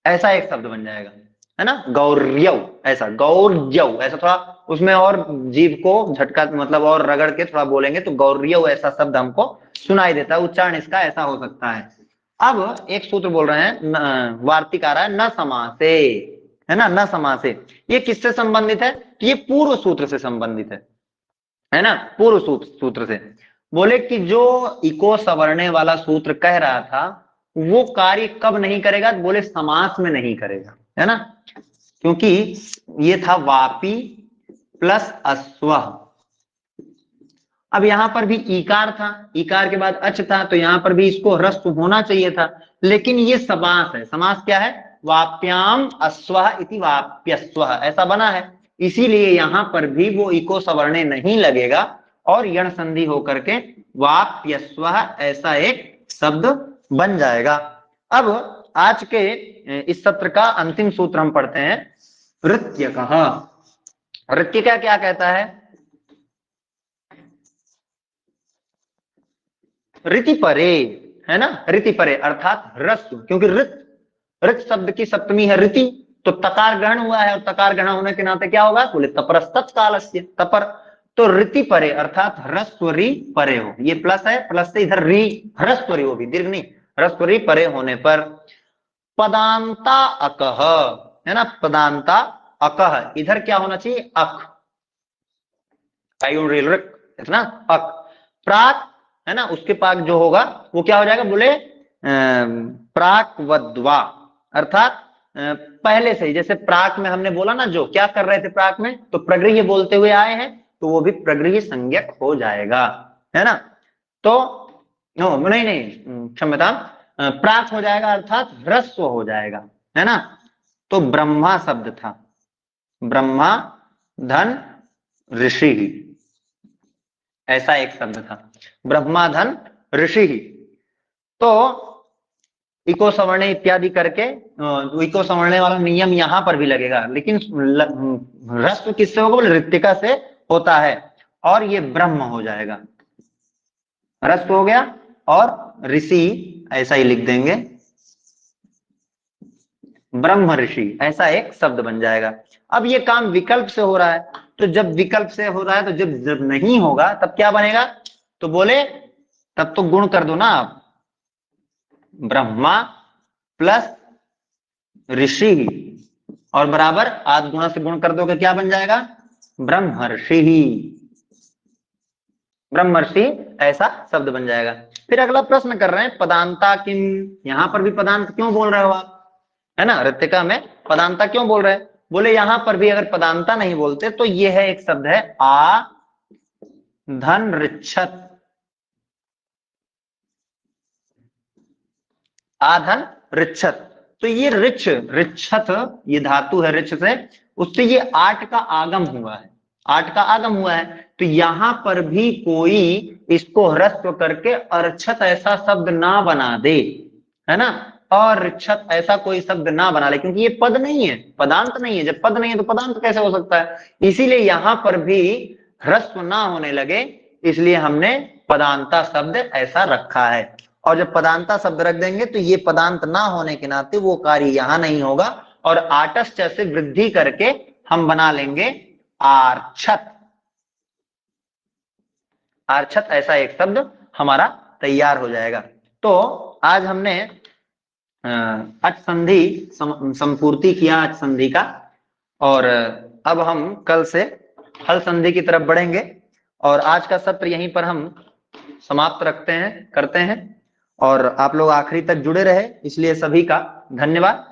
ऐसा एक शब्द बन जाएगा, है ना, गौर्यौ। ऐसा गौर्यौ ऐसा थोड़ा उसमें और जीभ को झटका, मतलब और रगड़ के थोड़ा बोलेंगे तो गौर्यौ ऐसा शब्द हमको सुनाई देता है। उच्चारण इसका ऐसा हो सकता है। अब एक सूत्र बोल रहे हैं, वार्तिक आ रहा है न समासे, है ना, न समासे। ये किससे संबंधित है? ये पूर्व सूत्र से संबंधित है ना, पूर्व सूत्र से। बोले कि जो इको सवर्णे वाला सूत्र कह रहा था वो कार्य कब नहीं करेगा? बोले समास में नहीं करेगा, है ना, क्योंकि ये था वापी प्लस अश्व। अब यहां पर भी ईकार था, ईकार के बाद अच था, तो यहां पर भी इसको ह्रस्व होना चाहिए था, लेकिन ये समास है। समास क्या है? वाप्याम अश्व इति वाप्यस्व, ऐसा बना है। इसीलिए यहां पर भी वो इको सवर्णे नहीं लगेगा और यण संधि होकर के वाप्यस्व ऐसा एक शब्द बन जाएगा। अब आज के इस सत्र का अंतिम सूत्र हम पढ़ते हैं, ऋत्य कहा। ऋत्य क्या क्या कहता है? ऋति परे, है ना, ऋति परे अर्थात ह्रस्व, क्योंकि ऋत, ऋत शब्द की सप्तमी है ऋति, तो तकार ग्रहण हुआ है, और तकार ग्रहण होने के नाते क्या होगा? बोले तपरस्तत् कालस्य, तपर। तो ऋति परे अर्थात ह्रस्व री परे हो, ये प्लस है, प्लस से इधर री, ह्रस्व री हो भी, दीर्घ नहीं, ह्रस्व री परे होने पर पदांता अकह, है ना, पदांता अकह, इधर क्या होना चाहिए? अक, इतना अक, प्राक, है ना, उसके पाक जो होगा वो क्या हो जाएगा? बोले प्राक वद्वा, अर्थात पहले से ही, जैसे प्राक में हमने बोला ना, जो क्या कर रहे थे प्राक में, तो प्रगृह्य बोलते हुए आए हैं, तो वो भी प्रगृह्य संज्ञक हो जाएगा, है ना। तो नहीं नहीं, क्षम्यता, प्राक हो जाएगा अर्थात ह्रस्व हो जाएगा, है ना। तो ब्रह्मा शब्द था, ब्रह्मा धन ऋषि, ऐसा एक शब्द था, ब्रह्माधन ऋषि। तो इको सवर्णे इत्यादि करके इको सवर्णे वाला नियम यहां पर भी लगेगा, लेकिन ह्रस्व किससे होगा? बोले ऋतिका से होता है, और ये ब्रह्म हो जाएगा, ह्रस्व हो गया, और ऋषि ऐसा ही लिख देंगे, ब्रह्म ऋषि, ऐसा एक शब्द बन जाएगा। अब ये काम विकल्प से हो रहा है, तो जब विकल्प से हो रहा है तो जब जब नहीं होगा तब क्या बनेगा? तो बोले तब तो गुण कर दो ना आप, ब्रह्मा प्लस ऋषि, और बराबर आद गुणा से गुण कर दोगे, क्या बन जाएगा? ब्रह्मर्षि, ब्रह्मर्षि ऐसा शब्द बन जाएगा। फिर अगला प्रश्न कर रहे हैं, पदांता किम, यहां पर भी पदांत क्यों बोल रहे हो आप, है ना, ऋतिका में पदांता क्यों बोल रहे हैं? बोले यहां पर भी अगर पदांता नहीं बोलते तो ये है एक शब्द है आ धन ऋक्षत, आधन ऋक्षत, तो ये रिच, रिच्छत, ये धातु है रिच से, उससे ये आट का आगम हुआ है, आट का आगम हुआ है। तो यहां पर भी कोई इसको ह्रस्व करके अर्छत ऐसा शब्द ना बना दे, है ना, और रिच्छत ऐसा कोई शब्द ना बना ले, क्योंकि ये पद नहीं है, पदांत नहीं है। जब पद नहीं है तो पदांत कैसे हो सकता है? इसीलिए यहां पर भी ह्रस्व ना होने लगे, इसलिए हमने पदांता शब्द ऐसा रखा है। और जब पदांता शब्द रख देंगे तो ये पदांत ना होने के नाते वो कार्य यहां नहीं होगा, और आटस्थ से वृद्धि करके हम बना लेंगे आर्छत। आर्छत ऐसा एक शब्द हमारा तैयार हो जाएगा। तो आज हमने अच संधि संपूर्ति किया, अच संधि का, और अब हम कल से हल संधि की तरफ बढ़ेंगे। और आज का सत्र यहीं पर हम समाप्त रखते हैं, करते हैं। और आप लोग आखिरी तक जुड़े रहे, इसलिए सभी का धन्यवाद।